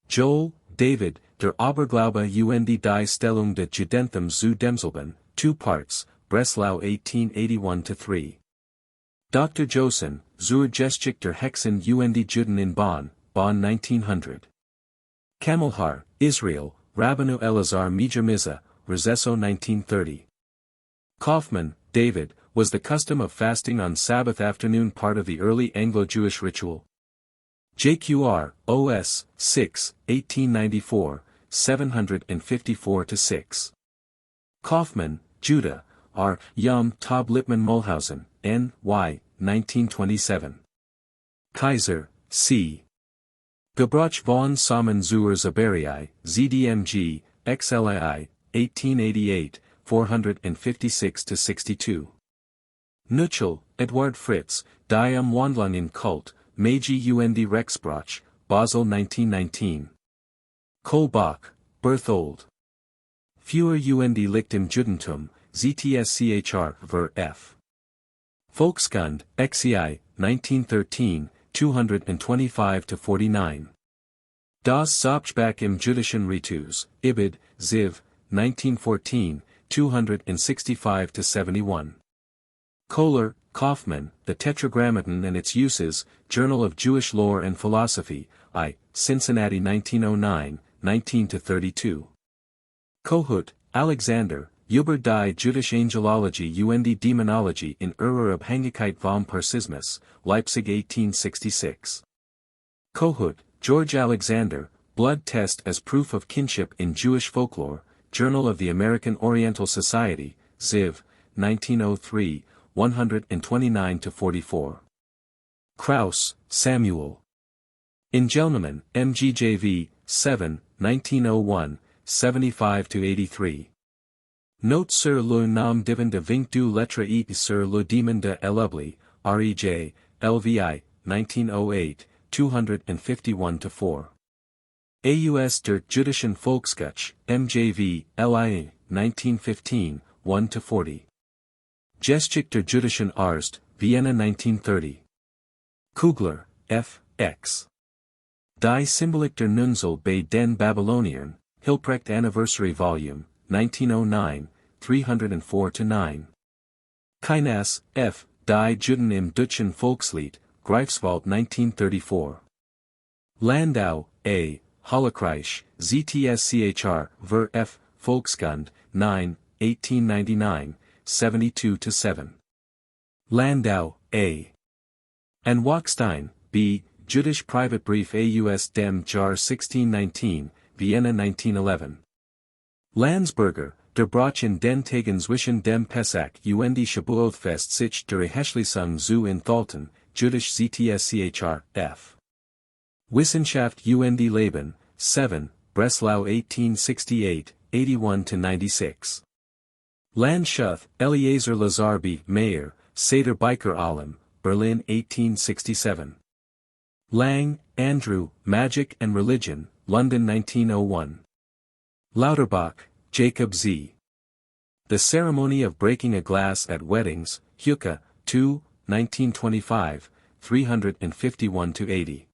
Joel, David, Der Aberglaube und die Stellung des Judenthums zu Demselben, 2 parts, Breslau 1881-3. Dr. Josen, Zur Geschichte der Hexen und die Juden in Bonn, Bonn 1900. Kamelhar, Israel, Rabbanu Elazar Mijamiza, Rossesso 1930. Kaufman, David, was the custom of fasting on Sabbath afternoon part of the early Anglo-Jewish ritual? JQR, OS, 6, 1894, 754-6. Kaufman, Judah, R. Yom Taub Lippmann Mulhausen, N. Y., 1927. Kaiser, C. Gebrauch von Samen zur Zaberii, ZDMG, XLII, 1888, 456-62. Nutschel, Edward Fritz, Die Umwandlung in Kult, Meiji und Rechtsprach, Basel 1919. Kolbach, Berthold. Für und Licht im Judentum, ZTSCHR, ver F. Volkskunde, XCI, 1913, 225-49. Das Satzbach im Jüdischen Ritus, Ibid, Ziv, 1914, 265-71. Kohler, Kaufman, The Tetragrammaton and Its Uses, Journal of Jewish Lore and Philosophy, I, Cincinnati 1909, 19-32. Kohut, Alexander, Über die Jüdische Angelologie und Demonologie in ihrer Abhängigkeit vom Persismus, Leipzig 1866. Kohut, George Alexander, Blood Test as Proof of Kinship in Jewish Folklore, Journal of the American Oriental Society, Ziv, 1903, 129-44. Kraus, Samuel. In Gelnemann, MGJV, 7, 1901, 75-83. Note sur le nom divin de vingt deux lettres et sur le démon de l'oubli, REJ, LVI, 1908, 251-4. Aus der Jüdischen Volkskunde, MJV, LI, 1915, 1-40. Geschichte der Jüdischen Arzt, Vienna 1930. Kugler, F. X. Die Symbolik der Nunzel bei den Babyloniern, Hilprecht Anniversary Volume, 1909, 304-9. Kainas, F. Die Juden im Deutschen Volkslied, Greifswald 1934. Landau, A. Holokreich, ZTSCHR, ver F. Volkskunde, 9, 1899, 72-7. Landau, A. and Wachstein, B. Jüdisch Privatbrief aus dem Jahr 1619, Vienna 1911. Landsberger, Der Brauch in den Tagen zwischen dem Pesach und Shabuothfest sich der Erhechlichung zu enthalten, Jüdisch ZTSCHR, F. Wissenschaft und Leben, 7, Breslau 1868, 81-96. Landschuth, Eliezer Lazarby, Mayer, Seder Biker Alim, Berlin 1867. Lang, Andrew, Magic and Religion, London 1901. Lauterbach, Jacob Z. The Ceremony of Breaking a Glass at Weddings, Hüke, 2, 1925, 351-80.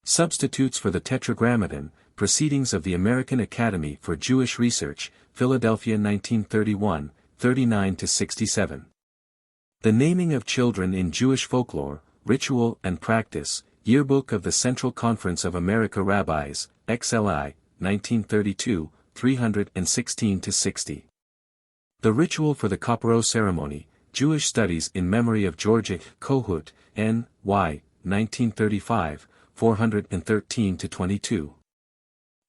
Substitutes for the Tetragrammaton, Proceedings of the American Academy for Jewish Research, Philadelphia 1931, 39-67. The Naming of Children in Jewish Folklore, Ritual and Practice, Yearbook of the Central Conference of America Rabbis, XLI, 1932, 316-60. The Ritual for the Kopero Ceremony, Jewish Studies in Memory of George Kohut, N. Y., 1935, 413-22.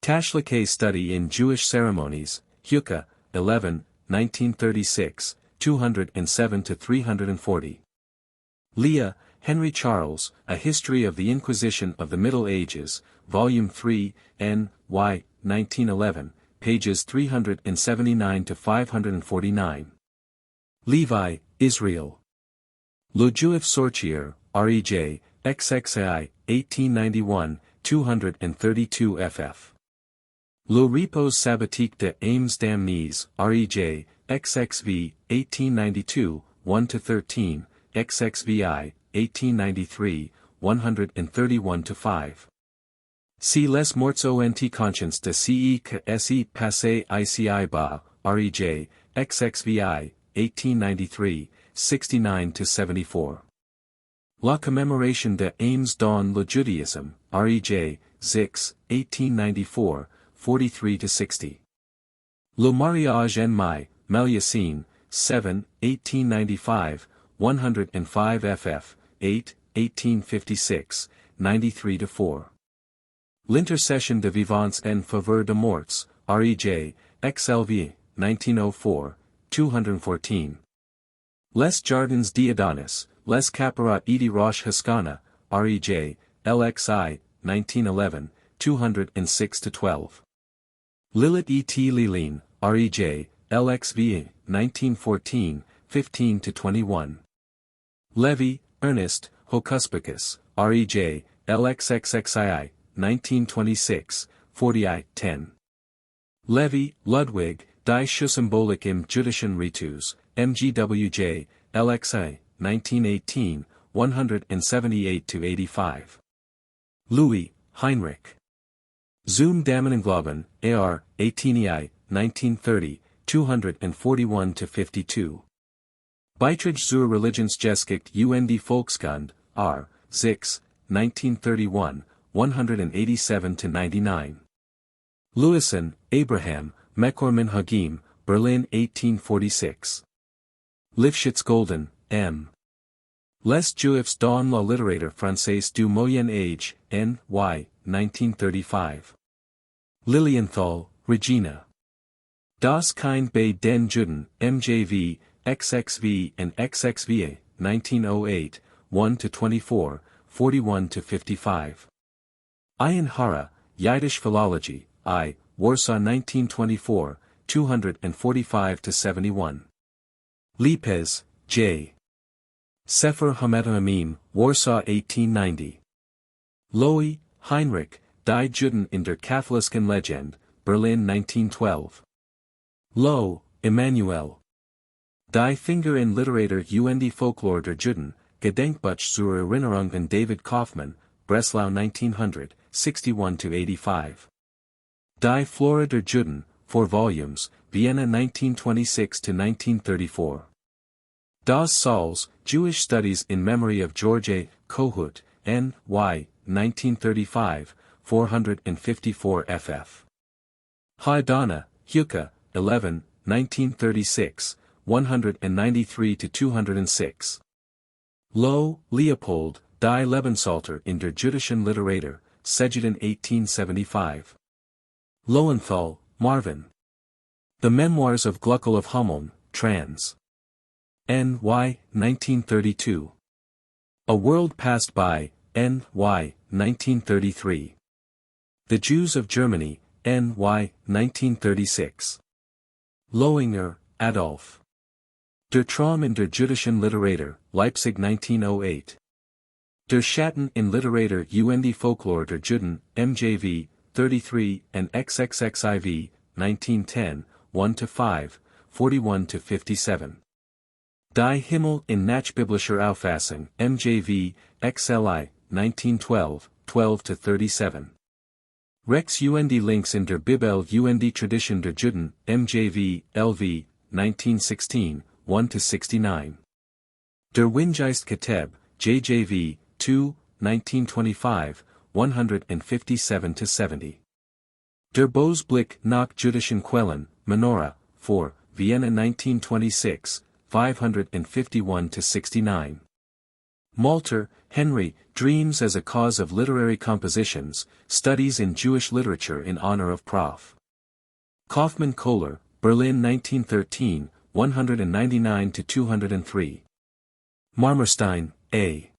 Tashlikei Study in Jewish Ceremonies, Hüke, 11, 1936, 207-340. Leah, Henry Charles, A History of the Inquisition of the Middle Ages, Volume 3, N. Y., 1911, pages 379-549. Levi, Israel. Le Juif Sorcier, REJ, XXI, 1891, 232 ff. Le Repos Sabbatique de Ames Damnés, REJ, XXV, 1892, 1-13, XXVI, 1893, 131-5. Si les morts ont conscience de ce que s'est passé ici bas, REJ, XXVI, 1893, 69-74. La commémoration de Ames dans le Judaisme, REJ, Zix, 1894, 43-60. Le mariage en mai, Melusine, 7, 1895, 105 ff, 8, 1856, 93-4. L'Intercession de vivants en faveur de morts, Rej, XLV, 1904, 214. Les Jardins d'Adonis, Les Capara et Roche Hascana, Rej, LXI, 1911, 206-12. Lilith et Liline, Rej, LXV, 1914, 15-21. Levy, Ernest, Hocuspicus, Rej, LXXXII, 1926, 40-10. Levy, Ludwig, Die Schussymbolik im Judischen Ritus, MGWJ, LXI, 1918, 178-85. Louis, Heinrich. Zum Dammengloben, AR, 18i, 1930, 241-52. Beitrag zur Religionsgeschichte und Volkskunde, R. 6, 1931, 187-99. Lewison, Abraham, Mekorman Hagim, Berlin 1846. Lifshitz Golden, M. Les Juifs dans la littérature française du Moyen Âge, N. Y. 1935. Lilienthal, Regina. Das Kind bei den Juden, MJV, XXV and XXVA, 1908, 1-24, 41-55. Ian Hara, Yiddish Philology, I, Warsaw 1924, 245-71. Lipez, J. Sefer Hametamim, Warsaw 1890. Lowy, Heinrich, Die Juden in der Katholischen Legend, Berlin 1912. Low, Emmanuel. Die Finger in Literatur und Folklore der Juden, Gedenkbuch zur Erinnerung an David Kaufmann, Breslau 1900, 61-85. Die Flora der Juden, 4 volumes, Vienna 1926-1934. Das Sauls, Jewish Studies in Memory of George A. Kohut, N. Y., 1935, 454 ff. Haidana, Huka, 11, 1936, 193-206. Low, Leopold, Die Lebensalter in der Jüdischen Literatur, Segedin 1875. Lowenthal, Marvin. The Memoirs of Gluckel of Hummeln, trans. N. Y., 1932. A World Passed By, N. Y., 1933. The Jews of Germany, N. Y., 1936. Lohinger, Adolf. Der Traum in der Jüdischen Literatur, Leipzig 1908. Der Schatten in Literatur und Folklore der Juden, MJV, 33 and XXXIV, 1910, 1-5, 41-57. Die Himmel in Nachbiblischer Auffassung, MJV, XLI, 1912, 12-37. Rex und Links in der Bibel und Tradition der Juden, MJV, LV, 1916, 1-69. Der Windgeist Keteb, JJV, 2, 1925, 157-70. Der Bosblick nach Jüdischen Quellen, Menorah, 4, Vienna 1926, 551-69. Malter, Henry, Dreams as a Cause of Literary Compositions, Studies in Jewish Literature in Honor of Prof. Kaufmann Kohler, Berlin 1913, 199-203. Marmerstein, A.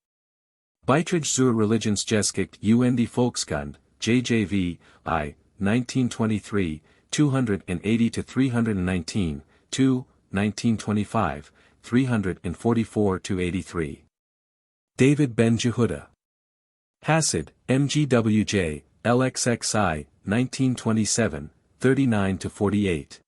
Beitrag zur Religionsgeschichte und Volkskunde, JJV, I, 1923, 280-319, 2, 1925, 344-83. David Ben Jehuda. Hasid, MGWJ, LXXI, 1927, 39-48.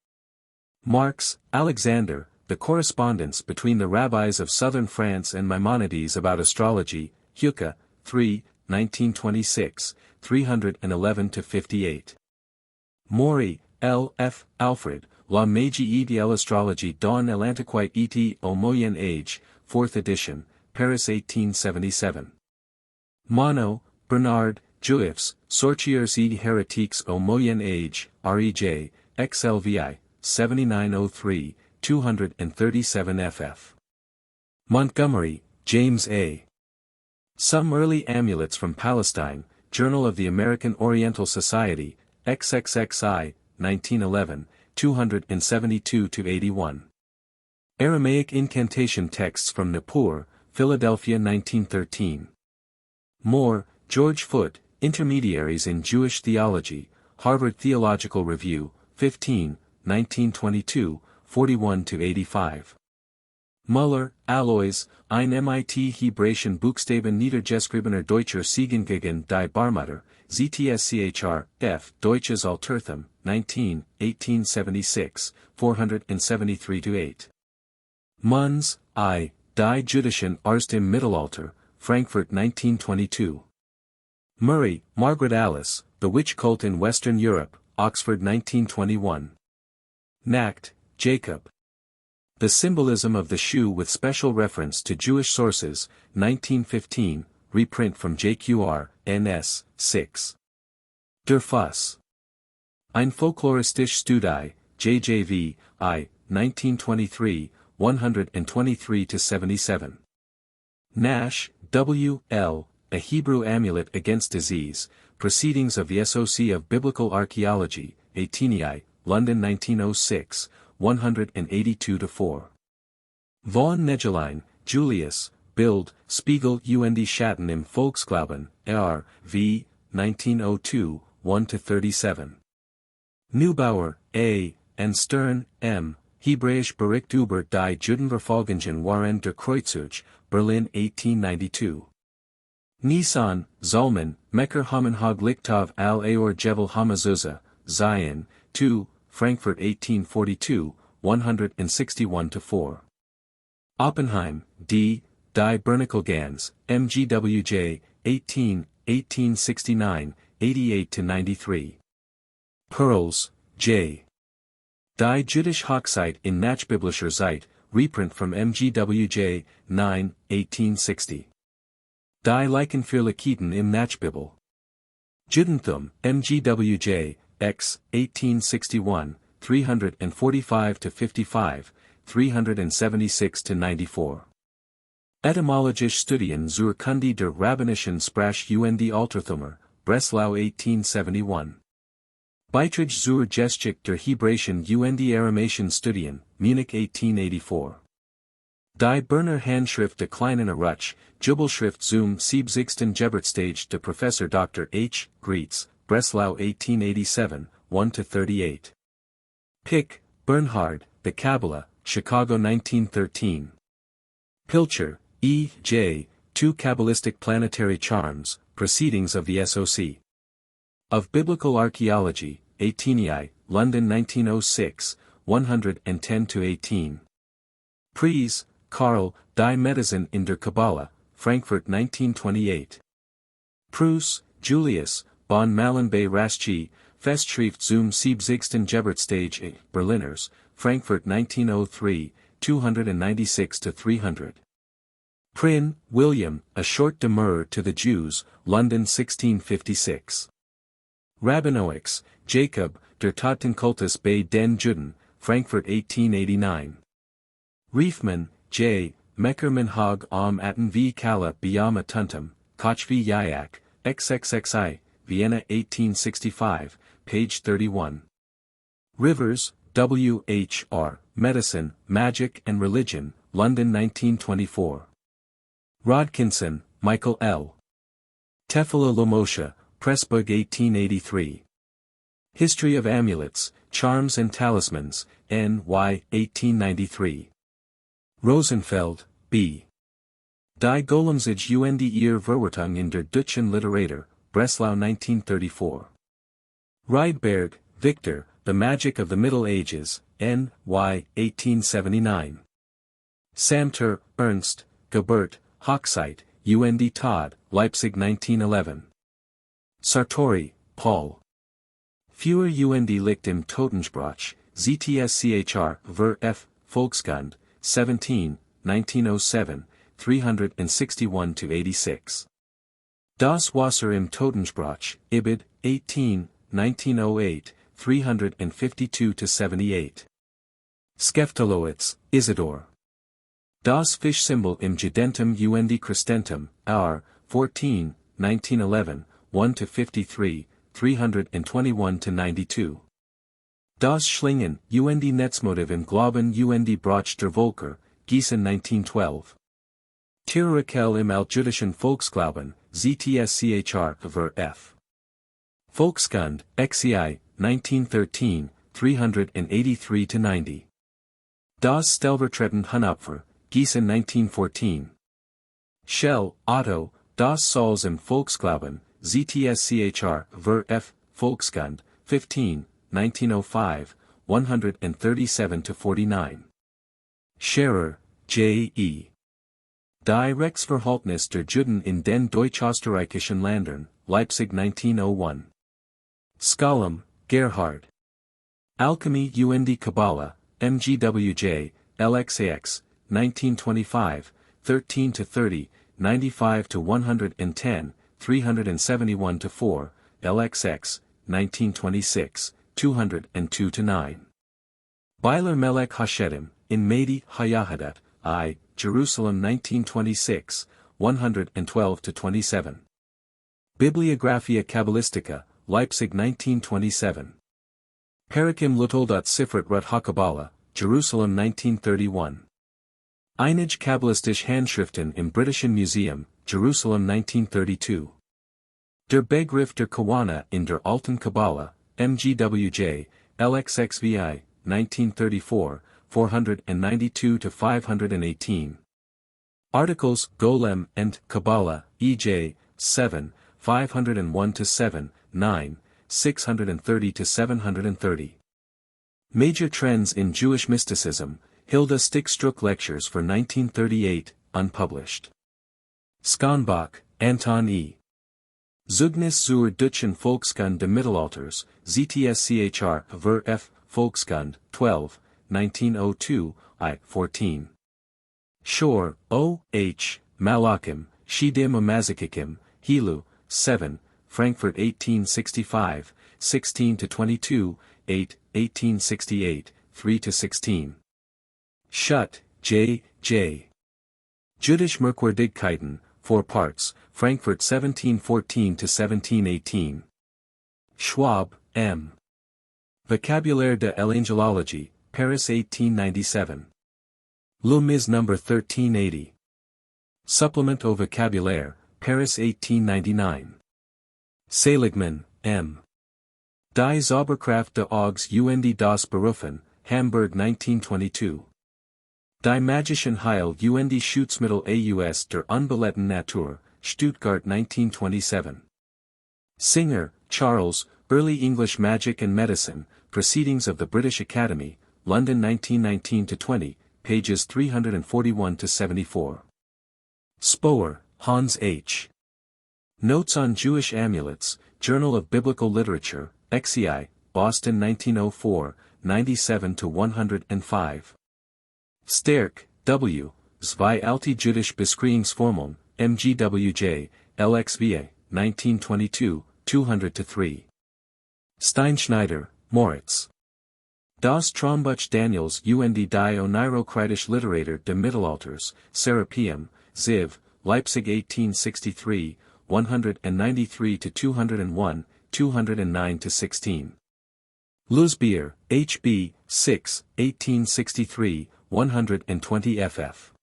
Marx, Alexander, The Correspondence Between the Rabbis of Southern France and Maimonides About Astrology, Huka, 3, 1926, 311-58. Maury, L. F. Alfred, La Magie et l'Astrologie dans l'Antiquité au Moyen Âge, 4th edition, Paris 1877. Monod, Bernard, Juifs, Sorciers et Heretiques au Moyen Âge, Rej, XLVI, 7903, 237 ff. Montgomery, James A. Some Early Amulets from Palestine, Journal of the American Oriental Society, XXXI, 1911, 272-81. Aramaic Incantation Texts from Nippur, Philadelphia 1913. Moore, George Foote, Intermediaries in Jewish Theology, Harvard Theological Review, 15, 1922, 41-85. Muller, Alois, ein MIT Hebräischen Buchstaben niedergeschriebener deutscher Siegen gegen die Barmutter, ZTSCHR, F. Deutsches Alterthum, 19, 1876, 473-8. Munz, I. Die Jüdischen Arzt im Mittelalter, Frankfurt 1922. Murray, Margaret Alice, The Witch Cult in Western Europe, Oxford 1921. Nacht, Jacob. The Symbolism of the Shoe with Special Reference to Jewish Sources, 1915, reprint from JQR, NS, 6. Der Fuss. Ein folkloristische Studie, JJV, I, 1923, 123-77. Nash, W. L., A Hebrew Amulet Against Disease, Proceedings of the SOC of Biblical Archaeology, Athenai, London 1906, 182-4. Von Negeline, Julius, Bild, Spiegel und Schatten im Volksglauben, R. V. 1902, 1-37. Neubauer, A., and Stern, M., Hebräisch Bericht über die Judenverfolgungen während der Kreuzzug, Berlin 1892. Nissan, Zalman, Mecker Hamenhag Lichtov al-Aor Jevel Hamazuza, Zion, 2, Frankfurt 1842, 161-4. Oppenheim, D., Die Bernickelgans, MGWJ, 18, 1869, 88-93. Pearls, J. Die Jüdische Hochzeit in Nachbiblischer Zeit, reprint from MGWJ, 9, 1860. Die Leichenfürlichkeiten im Nachbibel. Judentum, MGWJ, X, 1861, 345-55, 376-94. Etymologische Studien zur Kunde der Rabbinischen Sprache und Altertümer, Breslau 1871. Beitrag zur Geschichte der Hebräischen und Aramäischen Studien, Munich 1884. Die Berner Handschrift der kleinen Rutsch, Jubelschrift zum 70. Geburtstag de Professor Dr. H. Greets, Breslau 1887, 1-38. Pick, Bernhard, The Kabbalah, Chicago 1913. Pilcher, E. J., Two Kabbalistic Planetary Charms, Proceedings of the SOC. Of Biblical Archaeology, Athenai, London 1906, 110-18. Pries, Karl, Die Medizin in der Kabbalah, Frankfurt 1928. Preuss, Julius, Bonn Malenbay Raschi, Festschrift zum 70. Geburtstag, Berliners, Frankfurt 1903, 296-300. Prynne, William, A Short Demurrer to the Jews, London 1656. Rabinowicz, Jacob, Der Totenkultus bei den Juden, Frankfurt 1889. Riefmann, J., Meckermanhag am Atten v. Kala Biyama Tuntum, Kochvi Yayak, XXXI, Vienna 1865, page 31. Rivers, W. H. R., Medicine, Magic and Religion, London 1924. Rodkinson, Michael L. Tefillah Lamoshe, Pressburg 1883. History of Amulets, Charms and Talismans, N.Y. 1893. Rosenfeld, B. Die Golemsige und ihr Verwertung in der deutschen Literatur, Breslau 1934. Rydberg, Victor, The Magic of the Middle Ages, N.Y. 1879. Samter, Ernst, Gebert, Hochzeit, und Todd, Leipzig 1911. Sartori, Paul. Für und Licht im Totensprach, ZTSCHR, Ver F. Volkskunde, 17, 1907, 361-86. Das Wasser im Totensprach, Ibid, 18, 1908, 352-78. Skeftalowitz, Isidore. Das Fisch Symbol im Judentum und Christentum, R. 14, 1911, 1-53, 321-92. Das Schlingen, und Netzmotiv im Glauben und Brauch der Völker, Gießen 1912. Tierrakel im Altjüdischen Volksglauben, ZTSCHR, ver F. Volkskunde, XCI, 1913, 383-90. Das Stellvertretende Hunopfer, Gießen 1914. Schell, Otto, Das Salz im Volksglauben, ZTSCHR, ver F. Volkskunde, 15, 1905, 137-49. Scherer, J. E. Die Rechtsverhältnis der Juden in den deutsch-österreichischen Ländern, Leipzig 1901. Skolem, Gerhard. Alchemy und Kabbalah, MGWJ, LXAX, 1925, 13-30, 95-110, 371-4, LXX, 1926, 202-9. Beiler Melech Hashedim, in Madi Hayahadat, I, Jerusalem 1926, 112-27. Bibliographia Kabbalistica, Leipzig 1927. Perikim Lutoldat Sifrat Rut HaKabbalah, Jerusalem 1931. Einige Kabbalistische Handschriften im Britischen Museum, Jerusalem 1932. Der Begriff der Kawana in der Alten Kabbalah, MGWJ, LXXVI, 1934, 492-518. Articles, Golem and Kabbalah, EJ, 7, 501-7, 9, 630-730. Major Trends in Jewish Mysticism, Hilda Stickstruck Lectures for 1938, unpublished. Skonbach, Anton E. Zeugnis zur Deutschen Volkskunde des Mittelalters, ZTSCHR, ver F. Volkskunde, 12, 1902, I. 14. Shor, O. H., Malachim, Shidim Amazikikim, Hilu, 7, Frankfurt 1865, 16-22, 8, 1868, 3-16. Schutt, J. J. Jüdisch Merkwürdigkeiten, 4 parts, Frankfurt 1714-1718. Schwab, M. Vocabulaire de l'Angelologie, Paris 1897. Le Mise No. 1380. Supplement au Vocabulaire, Paris 1899. Seligman, M. Die Zauberkraft des Auges und das Berufen, Hamburg 1922. Die magischen Heil und Schutzmittel aus der unbelehten Natur, Stuttgart 1927. Singer, Charles, Early English Magic and Medicine, Proceedings of the British Academy, London 1919-20, pages 341-74. Spoer, Hans H. Notes on Jewish Amulets, Journal of Biblical Literature, XCI, Boston 1904, 97-105. Sterk, W., Zwei alte Jüdisch Beschreibungsformeln, MGWJ, LXVA, 1922, 200-3. Steinschneider, Moritz. Das Trombuch Daniels und die Oneirokritisch Literatur des Mittelalters, Serapeum, Ziv, Leipzig 1863, 193-201, 209-16. Lusbier, H. B., 6, 1863, 120 ff.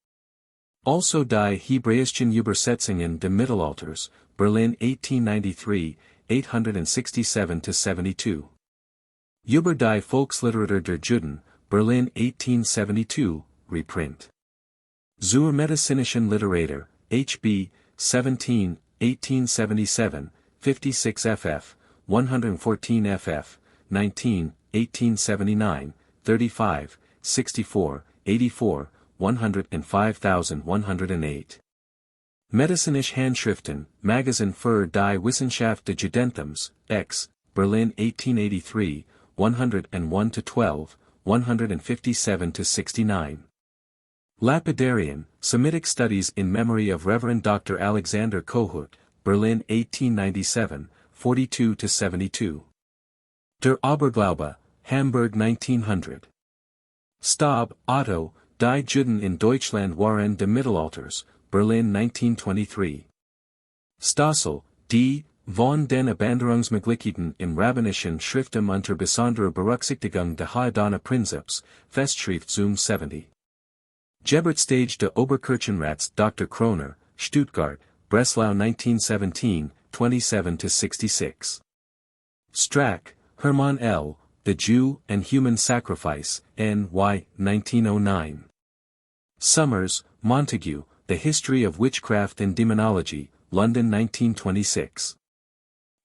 Also die Hebräischen Übersetzungen des Mittelalters, Berlin 1893, 867-72. Über die Volksliteratur der Juden, Berlin 1872, reprint. Zur medizinischen Literatur, H. B., 17, 1877, 56 ff, 114 ff, 19, 1879, 35, 64, 84, 105,108. Medizinische Handschriften, Magazin für die Wissenschaft des Judentums, X, Berlin 1883, 101-12, 157-69. Lapidarian, Semitic Studies in Memory of Reverend Dr. Alexander Kohut, Berlin 1897, 42-72. Der Aberglaube, Hamburg 1900. Staub, Otto, Die Juden in Deutschland waren die Mittelalters, Berlin 1923. Stossel, D. Von den Abänderungsmöglichkeiten im rabbinischen Schriften unter besonderer Berücksichtigung der Haidana-Prinzips, Festschrift Zum 70. Geburtsstage de Oberkirchenrats Dr. Kroner, Stuttgart, Breslau 1917, 27-66. Strack, Hermann L., The Jew and Human Sacrifice, N.Y., 1909. Summers, Montague, The History of Witchcraft and Demonology, London 1926.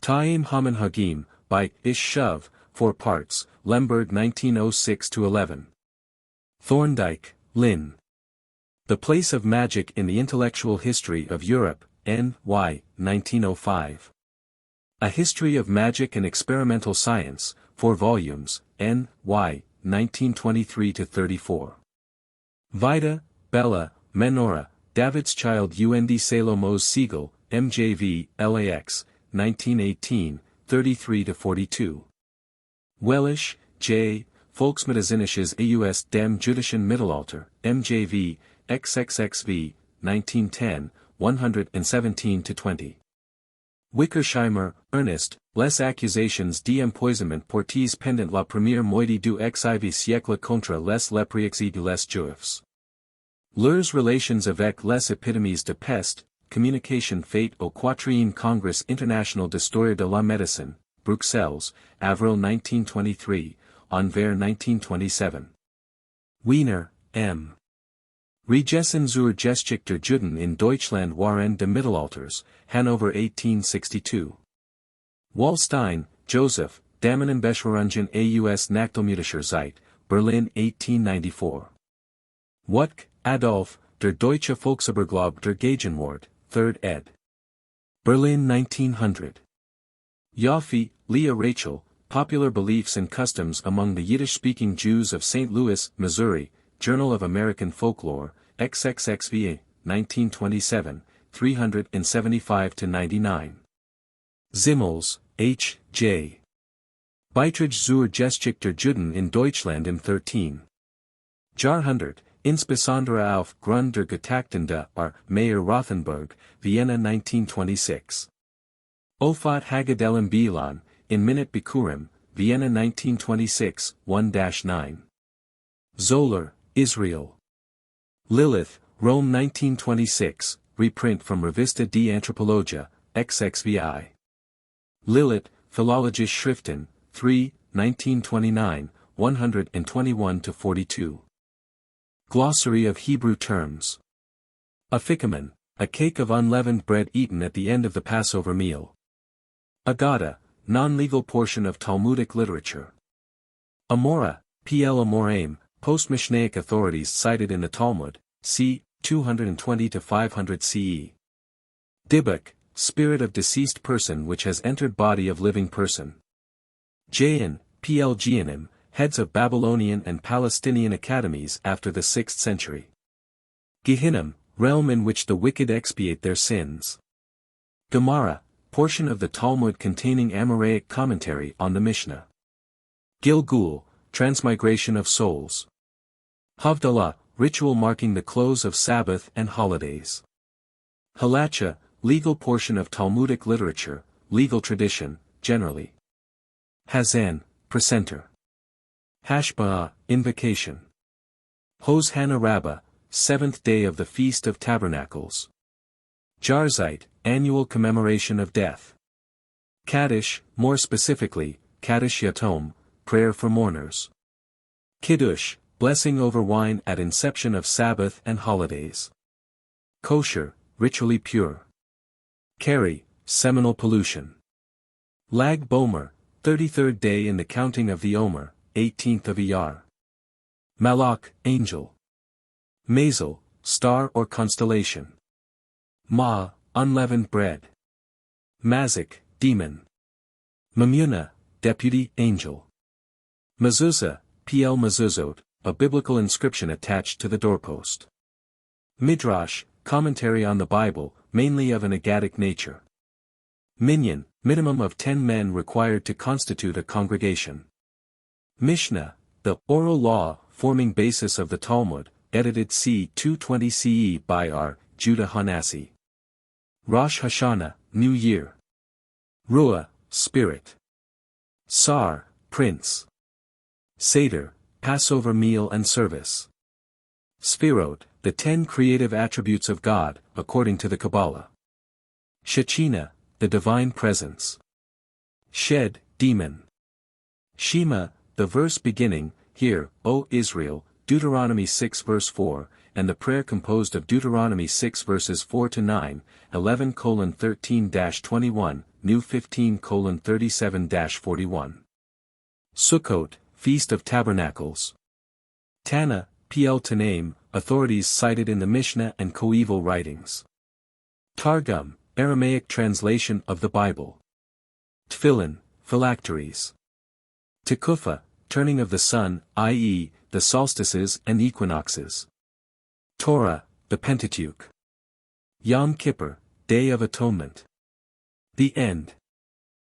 Ta'im Haman Hagim, by Ish Shove, 4 parts, Lemberg 1906-11. Thorndike, Lynn. The Place of Magic in the Intellectual History of Europe, N.Y., 1905. A History of Magic and Experimental Science, 4 volumes, N.Y., 1923-34. Vida, Bella, Menora, Davidschild und Salomos Siegel, MJV, LAX, 1918, 33-42. Wellisch, J., Volksmedizinisches Aus dem jüdischen Mittelalter, MJV, XXXV, 1910, 117-20. Wickersheimer, Ernest, Les accusations d'empoisonnement portés pendant la première moitié du XIV siècle contre les lépreux de les Juifs. Leurs relations avec les épidémies de peste, communication faite au 4e Congrès International d'Histoire de la Médecine, Bruxelles, Avril 1923, Anvers 1927. Wiener, M. Regessen zur Geschichte der Juden in Deutschland waren die Mittelalters, Hanover 1862. Wallstein, Joseph, Damenenbeschwerungen aus Nachtelmüdischer Zeit, Berlin 1894. Wuttke, Adolf, Der Deutsche Volksaberglaube der Gegenwart, 3rd ed. Berlin 1900. Yaffe, Leah Rachel, Popular Beliefs and Customs Among the Yiddish-Speaking Jews of St. Louis, Missouri, Journal of American Folklore, XXXVA, 1927, 375-99. Zimmels, H. J. Beitrag zur Geschichte der Juden in Deutschland im 13. Jahrhundert, insbesondere auf Grund der Gutachten der R. Mayer Rothenberg, Vienna 1926. Ofat Hagedellem Bilan, in Minute Bikurim, Vienna 1926, 1-9. Zoller, Israel. Lilith, Rome 1926, reprint from Revista de Antropologia, XXVI. Lilith, Philologische Schriften, 3, 1929, 121-42. Glossary of Hebrew Terms. Afikoman, a cake of unleavened bread eaten at the end of the Passover meal. Agada, non-legal portion of Talmudic literature. Amora, Pl. Amoraim, post-Mishnaic authorities cited in the Talmud, c. 220-500 CE. Dybbuk, spirit of deceased person which has entered body of living person. Jain, Pl. Geonim, heads of Babylonian and Palestinian academies after the 6th century. Gehinnom, realm in which the wicked expiate their sins. Gemara, portion of the Talmud containing Amoraic commentary on the Mishnah. Gilgul, transmigration of souls. Havdalah, ritual marking the close of Sabbath and holidays. Halacha, legal portion of Talmudic literature, legal tradition, generally. Hazan, presenter. Hashba'ah, invocation. Hoshana Rabbah, 7th day of the Feast of Tabernacles. Jarzite, annual commemoration of death. Kaddish, more specifically, Kaddish Yatom, prayer for mourners. Kiddush, blessing over wine at inception of Sabbath and holidays. Kosher, ritually pure. Keri, seminal pollution. Lag Bomer, 33rd day in the counting of the Omer, 18th of Iyar. Malach, angel. Mazel, star or constellation. Ma, unleavened bread. Mazik, demon. Mamuna, deputy angel. Mezuzah, Pl. Mezuzot, a biblical inscription attached to the doorpost. Midrash, commentary on the Bible, mainly of an Agadic nature. Minyan, minimum of 10 men required to constitute a congregation. Mishnah, the oral law, forming basis of the Talmud, edited c. 220 CE by R. Judah Hanassi. Rosh Hashanah, New Year. Ruah, Spirit. Sar, Prince. Seder, Passover meal and service. Sphirot, the 10 creative attributes of God, according to the Kabbalah. Shechina, the divine presence. Shed, demon. Shema, the verse beginning, Hear, O Israel, Deuteronomy 6 verse 4, and the prayer composed of Deuteronomy 6 verses 4 to 9, 11:13-21, New 15:37-41. Sukkot, Feast of Tabernacles. Tana, Pl Tanaim, authorities cited in the Mishnah and Coeval writings. Targum, Aramaic translation of the Bible. Tfillin, phylacteries. Tekufa, turning of the sun, i.e., the solstices and equinoxes. Torah, the Pentateuch. Yom Kippur, Day of Atonement. The End.